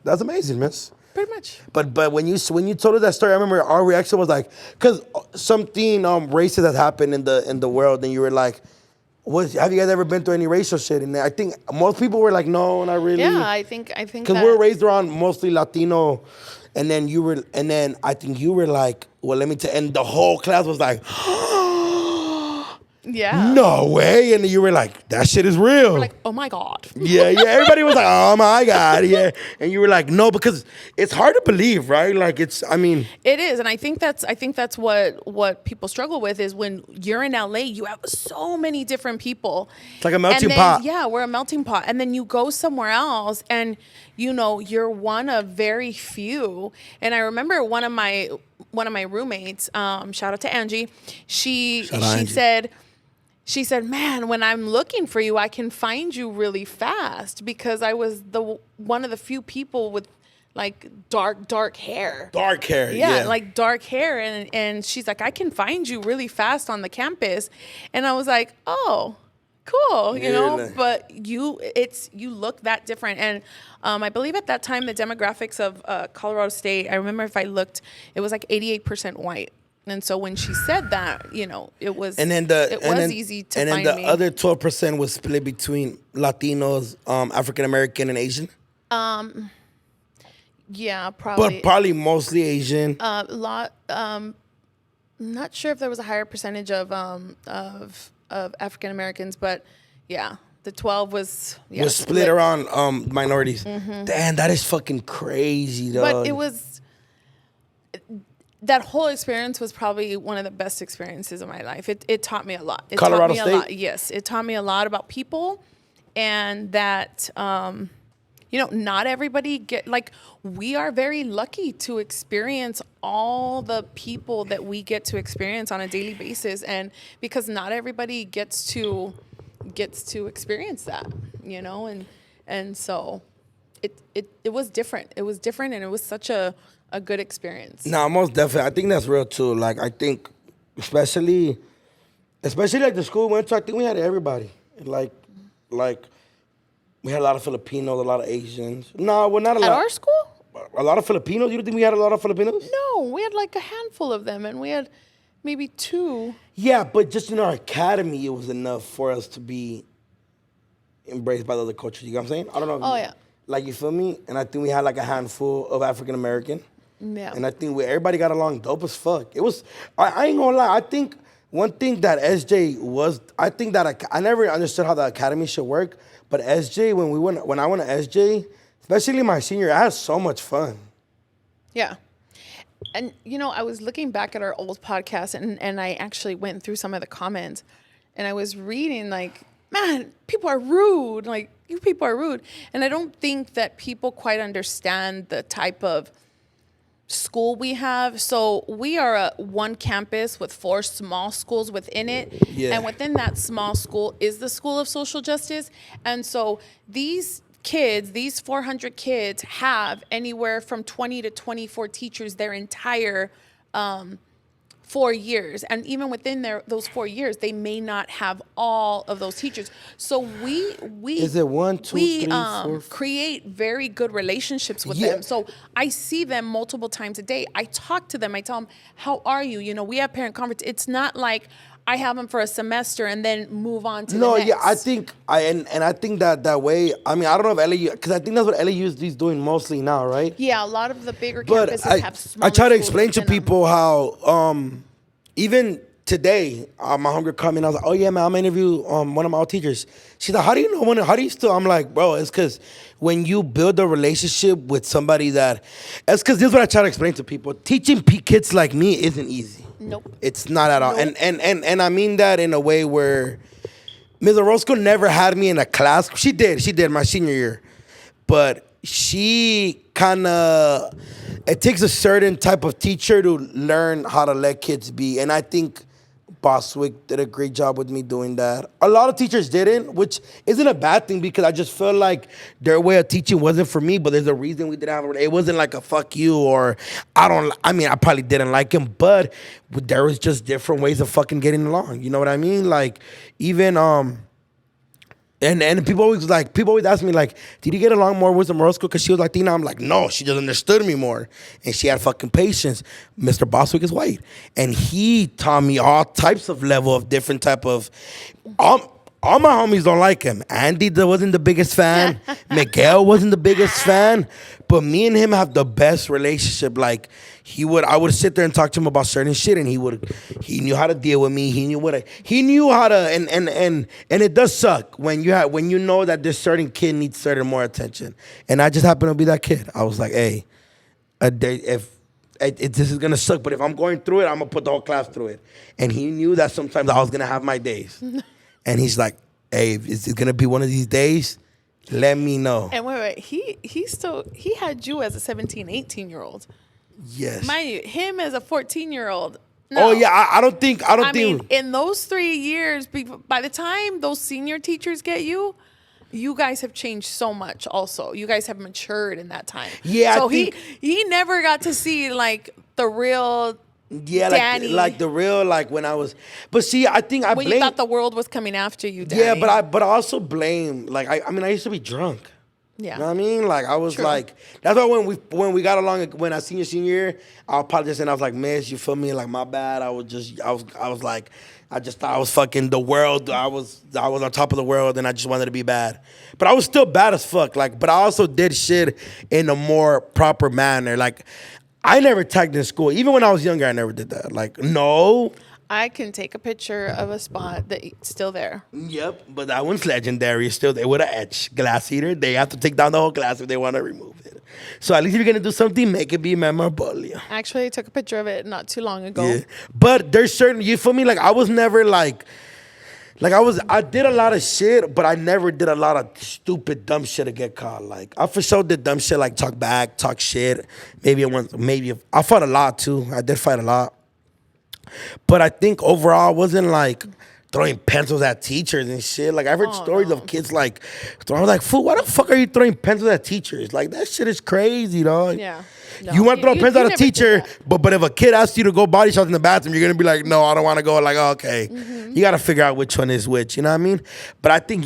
That's amazing, miss. Pretty much. But when you told us that story, I remember our reaction was like, because something racist has happened in the world, and you were like, have you guys ever been through any racial shit? And I think most people were like, no, not really. Yeah, I think because we were raised around mostly Latino, and then I think you were like, well, let me tell, and the whole class was like, yeah. No way. And you were like, that shit is real. We're like, oh my God. Yeah. Everybody was like, oh my God. Yeah. And you were like, no, because it's hard to believe, right? Like it is. And I think that's what people struggle with is when you're in LA, you have so many different people. It's like a melting pot. Yeah, we're a melting pot. And then you go somewhere else and you're one of very few. And I remember one of my roommates, shout out to Angie, she said, man, when I'm looking for you, I can find you really fast because I was one of the few people with like dark hair. Dark hair, yeah. Like dark hair. And she's like, I can find you really fast on the campus. And I was like, oh, cool, but you look that different. And I believe at that time, the demographics of Colorado State, I remember if I looked, it was like 88% white. And so when she said that, it was easy to find me. And then the other 12% was split between Latinos, African American, and Asian. Yeah, probably. But probably mostly Asian. Not sure if there was a higher percentage of African Americans, but yeah, the 12 was split around minorities. Mm-hmm. Damn, that is fucking crazy, dog. But it was. That whole experience was probably one of the best experiences of my life. It taught me a lot. Colorado State? Yes, it taught me a lot about people, and that not everybody we are very lucky to experience all the people that we get to experience on a daily basis, and because not everybody gets to gets to experience that, and so it was different. It was different, and it was such a good experience. No, most definitely. I think that's real too. Like I think, especially like the school we went to. I think we had everybody. Like we had a lot of Filipinos, a lot of Asians. No, well, not a lot. At our school? A lot of Filipinos. You don't think we had a lot of Filipinos? No, we had like a handful of them, and we had maybe 2. Yeah, but just in our academy, it was enough for us to be embraced by the other cultures. You know what I'm saying? I don't know. Oh, yeah. Like, you feel me? And I think we had like a handful of African American. Yeah. And I think everybody got along dope as fuck. It was, I ain't gonna lie. I think one thing that SJ was, I think that I never understood how the academy should work. But SJ, when I went to SJ, especially my senior year, I had so much fun. Yeah. And, I was looking back at our old podcast, and I actually went through some of the comments, and I was reading, like, man, people are rude. Like, you people are rude. And I don't think that people quite understand the type of school we have. So we are one campus with 4 small schools within it. Yeah. And within that small school is the School of Social Justice. And so these 400 kids have anywhere from 20 to 24 teachers their entire 4 years. And even within those 4 years, they may not have all of those teachers. So we Is it 1, 2, 3, 4? Create very good relationships with Yeah. them. So I see them multiple times a day. I talk to them. I tell them, how are you? We have parent conference. It's not like I have them for a semester and then move on to the next. Yeah, I think I think that way. I mean, I don't know if LAU, because I think that's what LAU is doing mostly now, right? Yeah, a lot of the bigger But campuses have smaller I try to schools explain to within them. people how even today, my homegirl called me and I was like, oh yeah, man, I'm gonna interview one of my old teachers. She's like, how do you know how do you still? I'm like, bro, it's because when you build a relationship with somebody it's because this is what I try to explain to people. Teaching kids like me isn't easy. Nope. It's not at all. Nope. And I mean that in a way where Ms.Orozco never had me in a class. She did my senior year. But she it takes a certain type of teacher to learn how to let kids be. And I think Boswick did a great job with me doing that. A lot of teachers didn't, which isn't a bad thing because I just feel like their way of teaching wasn't for me, but there's a reason we didn't have it. It wasn't like a fuck you or I probably didn't like him, but there was just different ways of fucking getting along. You know what I mean? Like even And people always ask me like, did you get along more with Orozco because she was Latina? I'm like, no, she just understood me more, and she had fucking patience. Mr. Boswick is white, and he taught me all types of level of different type of. All my homies don't like him. Andy wasn't the biggest fan. Miguel wasn't the biggest fan. But me and him have the best relationship. Like I would sit there and talk to him about certain shit, and he knew how to deal with me. He knew how to, and it does suck when you know that this certain kid needs certain more attention. And I just happen to be that kid. I was like, hey, this is gonna suck, but if I'm going through it, I'm gonna put the whole class through it. And he knew that sometimes I was gonna have my days. And he's like, hey, is it gonna be one of these days? Let me know. And wait, he had you as a 17, 18-year-old. Yes. Mind you, him as a 14-year-old. No. Oh yeah, I don't think. I mean, in those 3 years, by the time those senior teachers get you, you guys have changed so much. Also, you guys have matured in that time. Yeah. So he never got to see like the real. Yeah, Danny. like the real, like when I was. But see, I think I when blame. You thought the world was coming after you, Danny. Yeah, but I also blame. Like I used to be drunk. Yeah. You know what I mean? Like I was True. like, that's why when we got along, when I senior year, I apologized and I was like, miss, you feel me? Like my bad. I was like, I just thought I was fucking the world. I was on top of the world and I just wanted to be bad. But I was still bad as fuck. Like, but I also did shit in a more proper manner. Like, I never tagged in school. Even when I was younger, I never did that. Like, no. I can take a picture of a spot that's still there. Yep, but that one's legendary. It's still there with an etch. Glass eater, they have to take down the whole glass if they want to remove it. So at least if you're going to do something, make it be memorable. Yeah. Actually, I took a picture of it not too long ago. Yeah. But there's certain, you feel me? Like, I was never like I did a lot of shit, but I never did a lot of stupid, dumb shit to get caught. Like, I for sure did dumb shit, like talk back, talk shit. Maybe I fought a lot too. I did fight a lot. But I think overall, I wasn't like throwing pencils at teachers and shit. Like, I've heard stories no. of kids like throwing, like, fool, why the fuck are you throwing pencils at teachers? Like, that shit is crazy, dog. Yeah. No, You want to throw a pencil at a never did teacher, that. but if a kid asks you to go body shots in the bathroom, you're gonna be like, no, I don't want to go. Like, oh, okay, you got to figure out which one is which. You know what I mean? But I think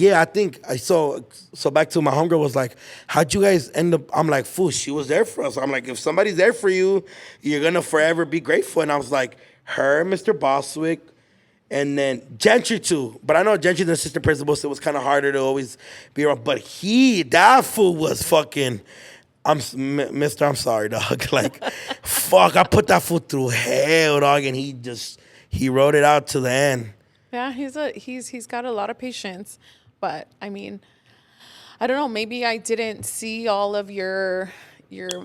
so back to my homegirl was like, how'd you guys end up? I'm like, fool, she was there for us. I'm like, if somebody's there for you, you're gonna forever be grateful. And I was like, her, Mr. Boswick, and then Gentry too. But I know Gentry's the assistant principal, so it was kind of harder to always be around. But that fool was fucking. Mister, I'm sorry, dog. Like, fuck, I put that fool through hell, dog, and he wrote it out to the end. Yeah, he's got a lot of patience, but I mean, I don't know. Maybe I didn't see all of your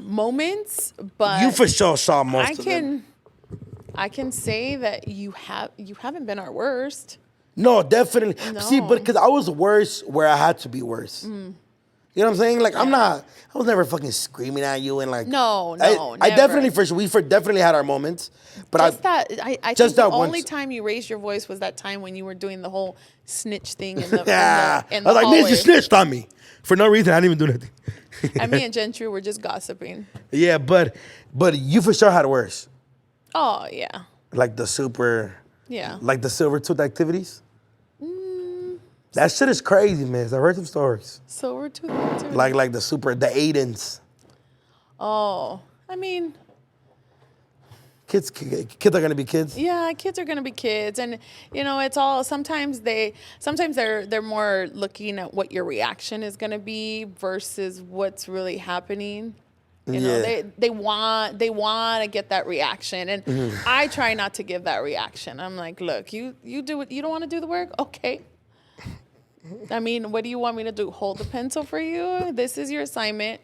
moments, but You for sure saw most of them. I can say that you haven't been our worst. No, definitely. No. See, but because I was worse where I had to be worse. You know what I'm saying? Like, I was never fucking screaming at you and like. No, I definitely, for sure, we definitely had our moments. But I just think the that only once. time you raised your voice was that time when you were doing the whole snitch thing in the, Yeah. in the I was like, hallway. Miss, you snitched on me. For no reason, I didn't even do nothing. And me and Gentry were just gossiping. Yeah, but you for sure had worse. Oh yeah, Like the yeah. like the silver tooth activities. That shit is crazy, man. I've heard some stories. So we're too. The Like the Aidens. Oh, I mean, Kids are gonna be kids. yeah, kids are gonna be kids, and it's all. Sometimes they're more looking at what your reaction is gonna be versus what's really happening. Yeah. They want to get that reaction, and I try not to give that reaction. I'm like, look, you do it. You don't want to do the work, okay? I mean, what do you want me to do? Hold the pencil for you? This is your assignment.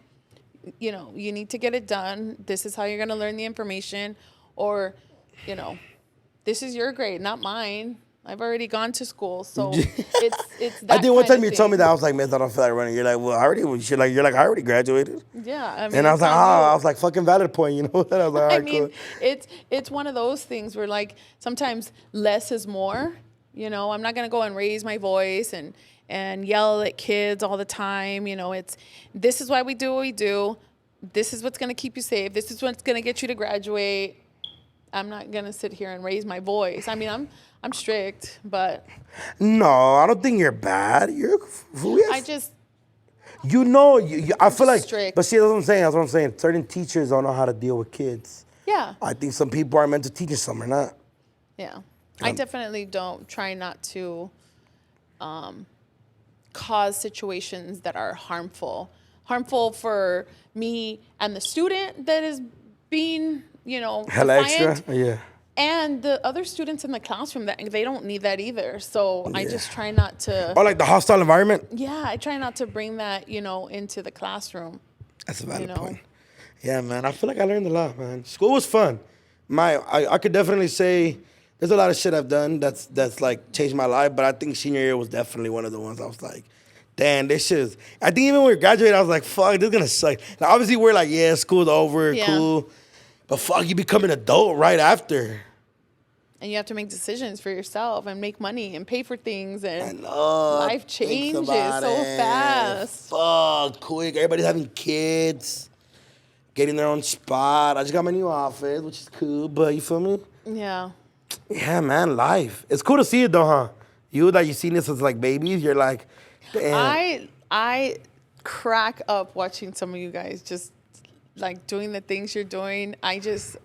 You need to get it done. This is how you're gonna learn the information, or, this is your grade, not mine. I've already gone to school, so it's that I think one kind time of you told me thing. that I was like, man, I don't feel like running. You're like, well, I already. You're like, I already graduated. Yeah, I mean, And I was it's like, on you. I was like, fucking valid point, you know? And I was like, all right, I mean, cool. it's one of those things where like sometimes less is more. I'm not gonna go and raise my voice and yell at kids all the time. This is why we do what we do. This is what's gonna keep you safe. This is what's gonna get you to graduate. I'm not gonna sit here and raise my voice. I mean, I'm strict, but No, I don't think you're bad. I just I feel like, strict. but see, that's what I'm saying. Certain teachers don't know how to deal with kids. yeah. I think some people are meant to teach and some are not. Yeah, I definitely don't try not to cause situations that are harmful for me and the student that is being, Hella defiant, extra? Yeah. and the other students in the classroom that they don't need that either. So I just try not to. Or like the hostile environment? Yeah, I try not to bring that, into the classroom. That's a valid know. point. Yeah, man. I feel like I learned a lot, man. School was fun. I could definitely say there's a lot of shit I've done that's like changed my life, but I think senior year was definitely one of the ones I was like, damn, this shit is. I think even when we graduated, I was like, fuck, this is gonna suck. Now, obviously, we're like, yeah, school's over, Yeah. cool. But fuck, you become an adult right after. And you have to make decisions for yourself and make money and pay for things, I and know. life Think changes about so it. fast. Fuck, quick. Everybody's having kids, getting their own spot. I just got my new office, which is cool, but you feel me? Yeah. Yeah, man, life. It's cool to see it though, huh? You seen this as like babies, you're like, damn. I crack up watching some of you guys just like doing the things you're doing. I just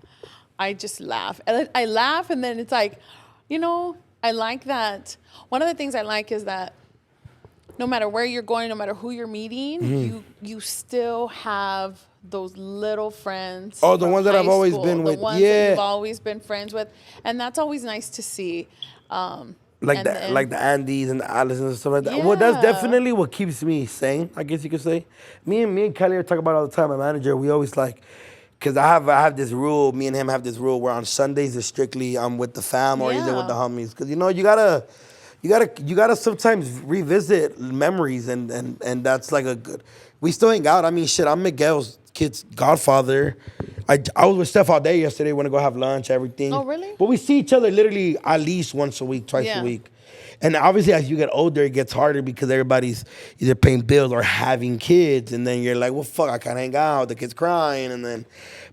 laugh. And I laugh, and then it's like, I like that. One of the things I like is that no matter where you're going, no matter who you're meeting, you still have those little friends. Oh, the from ones that I've high always school, been with. The ones Yeah. that you've always been friends with. And that's always nice to see. Like the Andes and the Alice and stuff like that. Well, that's Yeah. definitely what keeps me sane, I guess you could say. Me and Kelly are talking about it all the time. My manager, we always like, cause I have this rule. Me and him have this rule where on Sundays it's strictly I'm with the fam or either with the Yeah. homies. Cause you gotta sometimes revisit memories and that's like a good. We still hang out. I mean, shit. I'm Miguel's kid's godfather. I was with Steph all day yesterday. Want to go have lunch, everything. Oh, really? But we see each other literally at least once a week, twice Yeah. a week. And obviously, as you get older, it gets harder because everybody's either paying bills or having kids, and then you're like, well, fuck, I can't hang out. The kid's crying, and then,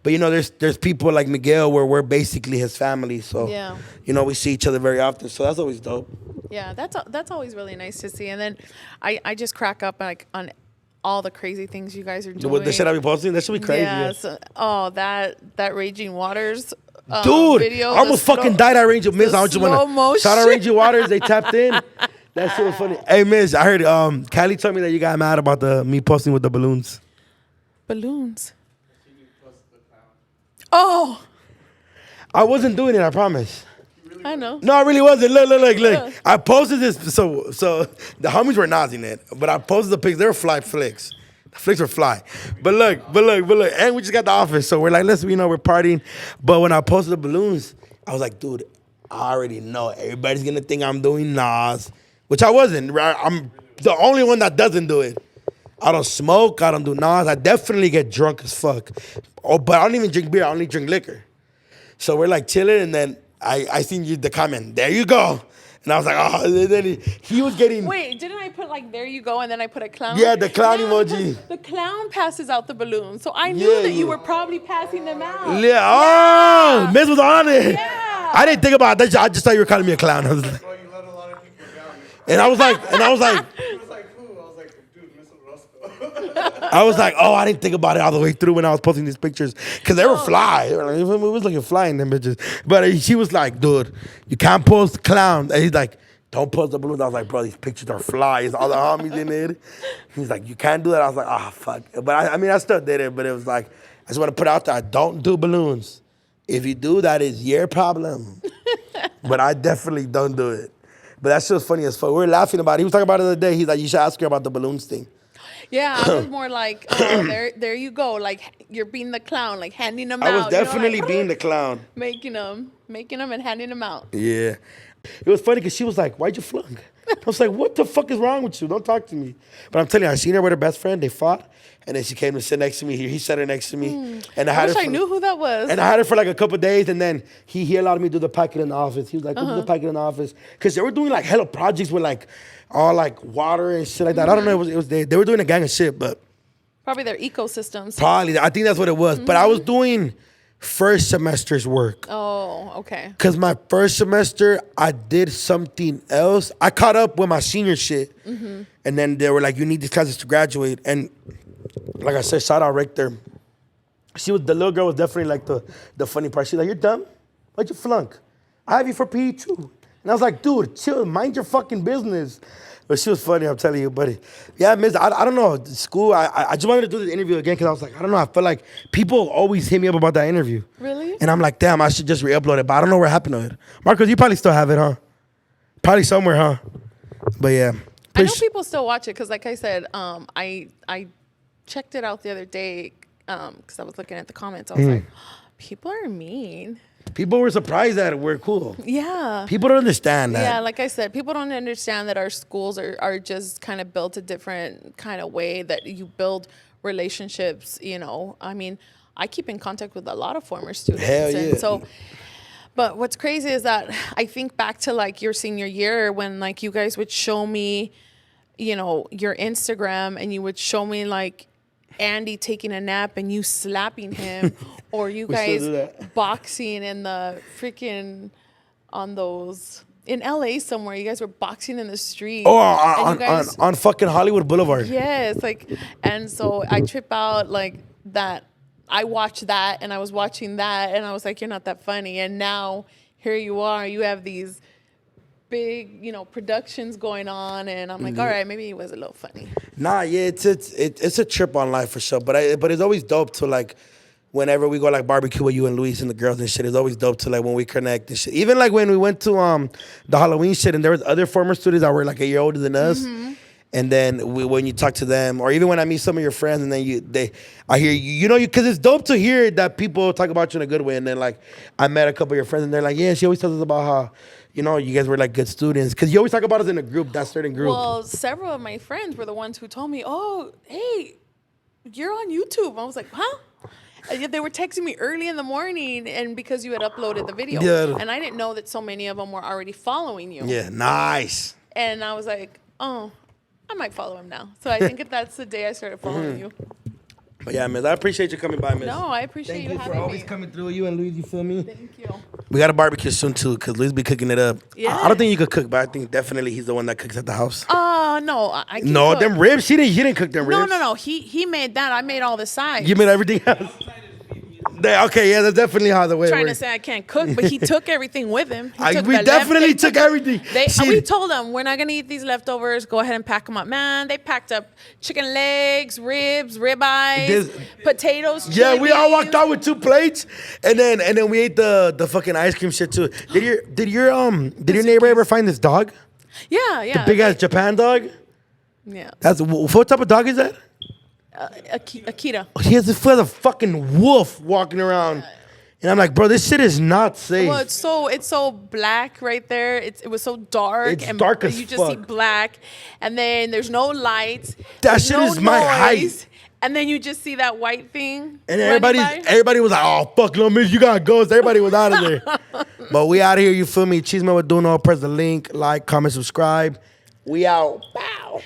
but there's people like Miguel where we're basically his family, so Yeah. we see each other very often, so that's always dope. Yeah, that's always really nice to see. And then I just crack up like on all the crazy things you guys are doing. The shit I be posting, that should be crazy. Yeah. So, that Raging Waters. Dude, Video, I almost fucking died at Raging Miss. I just slow want to motion. shout out Raging Waters. They tapped in. That shit was funny. Hey, Miss, I heard Callie told me that you got mad about me posting with the balloons. Balloons. Oh, I wasn't doing it, I promise. I know. No, I really wasn't. Look. Yeah. I posted this. So the homies were nazzing it, but I posted the pics. They were fly flicks. The flicks were fly. But look. And we just got the office, so we're like, we're partying. But when I posted the balloons, I was like, dude, I already know everybody's gonna think I'm doing Nas, which I wasn't. Right? I'm the only one that doesn't do it. I don't smoke. I don't do Nas. I definitely get drunk as fuck. Oh, but I don't even drink beer. I only drink liquor. So we're like chilling, and then I seen the comment. There you go. And I was like, oh. And then he was getting. Wait, didn't I put like there you go, and then I put a clown? Yeah, the clown emoji. The clown passes out the balloons, so I knew that you were probably passing them out. Yeah. Oh, Miss was on it. Yeah. I didn't think about that. I just thought you were calling me a clown. I was like, Well, you let a lot of people down. and I was like, He was like, who? I was like, dude, Ms.Orozco. I was like, oh, I didn't think about it all the way through when I was posting these pictures because they were fly. They were like, it was looking fly in them bitches. But she was like, dude, you can't post clown. And he's like, don't post the balloons. I was like, bro, these pictures are fly. It's all the homies in it. He's like, you can't do that. I was like, oh, fuck. But I still did it. But it was like, I just want to put out there, don't do balloons. If you do, that is your problem. But I definitely don't do it. But that shit was funny as fuck. We were laughing about it. He was talking about it the other day. He's like, you should ask her about the balloons thing. Yeah, I was more like, oh, there you go. Like, you're being the clown, like handing them out. I was definitely like, being the clown. making them and handing them out. Yeah. It was funny because she was like, why'd you flunk? I was like, what the fuck is wrong with you? Don't talk to me. But I'm telling you, I seen her with her best friend. They fought. And then she came to sit next to me. He sat her next to me. And I wish I knew who that was. And I had her for like a couple of days. And then he allowed me to do the packet in the office. He was like, do the packet in the office. Because they were doing like hella projects with like all like water and shit like that. I don't know. It was they were doing a gang of shit, but. Probably their ecosystems. Probably. I think that's what it was. But I was doing first semester's work. Oh, okay. Because my first semester, I did something else. I caught up with my senior shit. And then they were like, you need these classes to graduate. And like I said, shout out Richter. The little girl was definitely like the funny part. She's like, you're dumb? Why'd you flunk? I have you for PE too. And I was like, dude, chill, mind your fucking business. But she was funny, I'm telling you, buddy. Yeah, Miss, I don't know. School, I just wanted to do this interview again because I was like, I don't know. I feel like people always hit me up about that interview. Really? And I'm like, damn, I should just re-upload it. But I don't know what happened to it. Marcos, you probably still have it, huh? Probably somewhere, huh? But yeah. I know people still watch it because, like I said, I checked it out the other day because I was looking at the comments. I was like, people are mean. People were surprised that we're cool. Yeah. People don't understand that. Yeah, like I said, people don't understand that our schools are just kind of built a different kind of way that you build relationships, you know. I mean, I keep in contact with a lot of former students. Hell yeah. And so, but what's crazy is that I think back to like your senior year when like you guys would show me, you know, your Instagram and you would show me like Andy taking a nap and you slapping him or you guys boxing in the freaking on those in LA somewhere. You guys were boxing in the street. Oh, on fucking Hollywood Boulevard. Yes, like, and so I trip out like that. I watched that and I was watching that and I was like, you're not that funny. And now here you are, you have these big, you know, productions going on, and I'm like, all right, maybe it was a little funny. Nah, yeah, it's a trip on life for sure. But it's always dope to like, whenever we go like barbecue with you and Luis and the girls and shit, it's always dope to like when we connect and shit. Even like when we went to the Halloween shit, and there was other former students that were like a year older than us. And then when you talk to them, or even when I meet some of your friends, and then I hear you know, because it's dope to hear that people talk about you in a good way. And then like I met a couple of your friends, and they're like, yeah, she always tells us about how, you know, you guys were like good students, because you always talk about us in a group, that certain group. Well, several of my friends were the ones who told me, oh, hey, you're on YouTube. I was like, huh? They were texting me early in the morning, and because you had uploaded the video, Yeah. and I didn't know that so many of them were already following you. Yeah, nice. And I was like, oh, I might follow him now. So I think that's the day I started following you. But yeah, Miss, I appreciate you coming by, Miss. No, I appreciate Thank you you for having always me. coming through. You and Luis, you feel me? Thank you. We got a barbecue soon too, because Luis be cooking it up. Yeah. I don't think you could cook, but I think definitely he's the one that cooks at the house. No, I can No, cook. them ribs. He didn't cook them ribs. No. He made that. I made all the sides. You made everything else. Okay, yeah, that's definitely how the way it Trying to works. say I can't cook, but he took everything with him. We definitely took everything. See, We told them we're not gonna eat these leftovers. Go ahead and pack them up, man. They packed up chicken legs, ribs, ribeyes, potatoes. yeah, we all chilies. walked out with 2 plates, and then we ate the fucking ice cream shit too. Did your neighbor ever find this dog? Yeah. Big ass Japan dog. Yeah. That's what type of dog is that? Akita. He has a fucking wolf walking around, and I'm like, bro, this shit is not safe. Well, it's so black right there. It was so dark. It's and dark as you just see fuck. black, and then there's no lights. That there's shit no is my height. noise, and then you just see that white thing. And running by. everybody was like, oh, fuck, no, miss, you got ghosts. Everybody was out of there. But we out of here, you feel me? Chisme with DoKnow. Press the link, like, comment, subscribe. We out. Bow.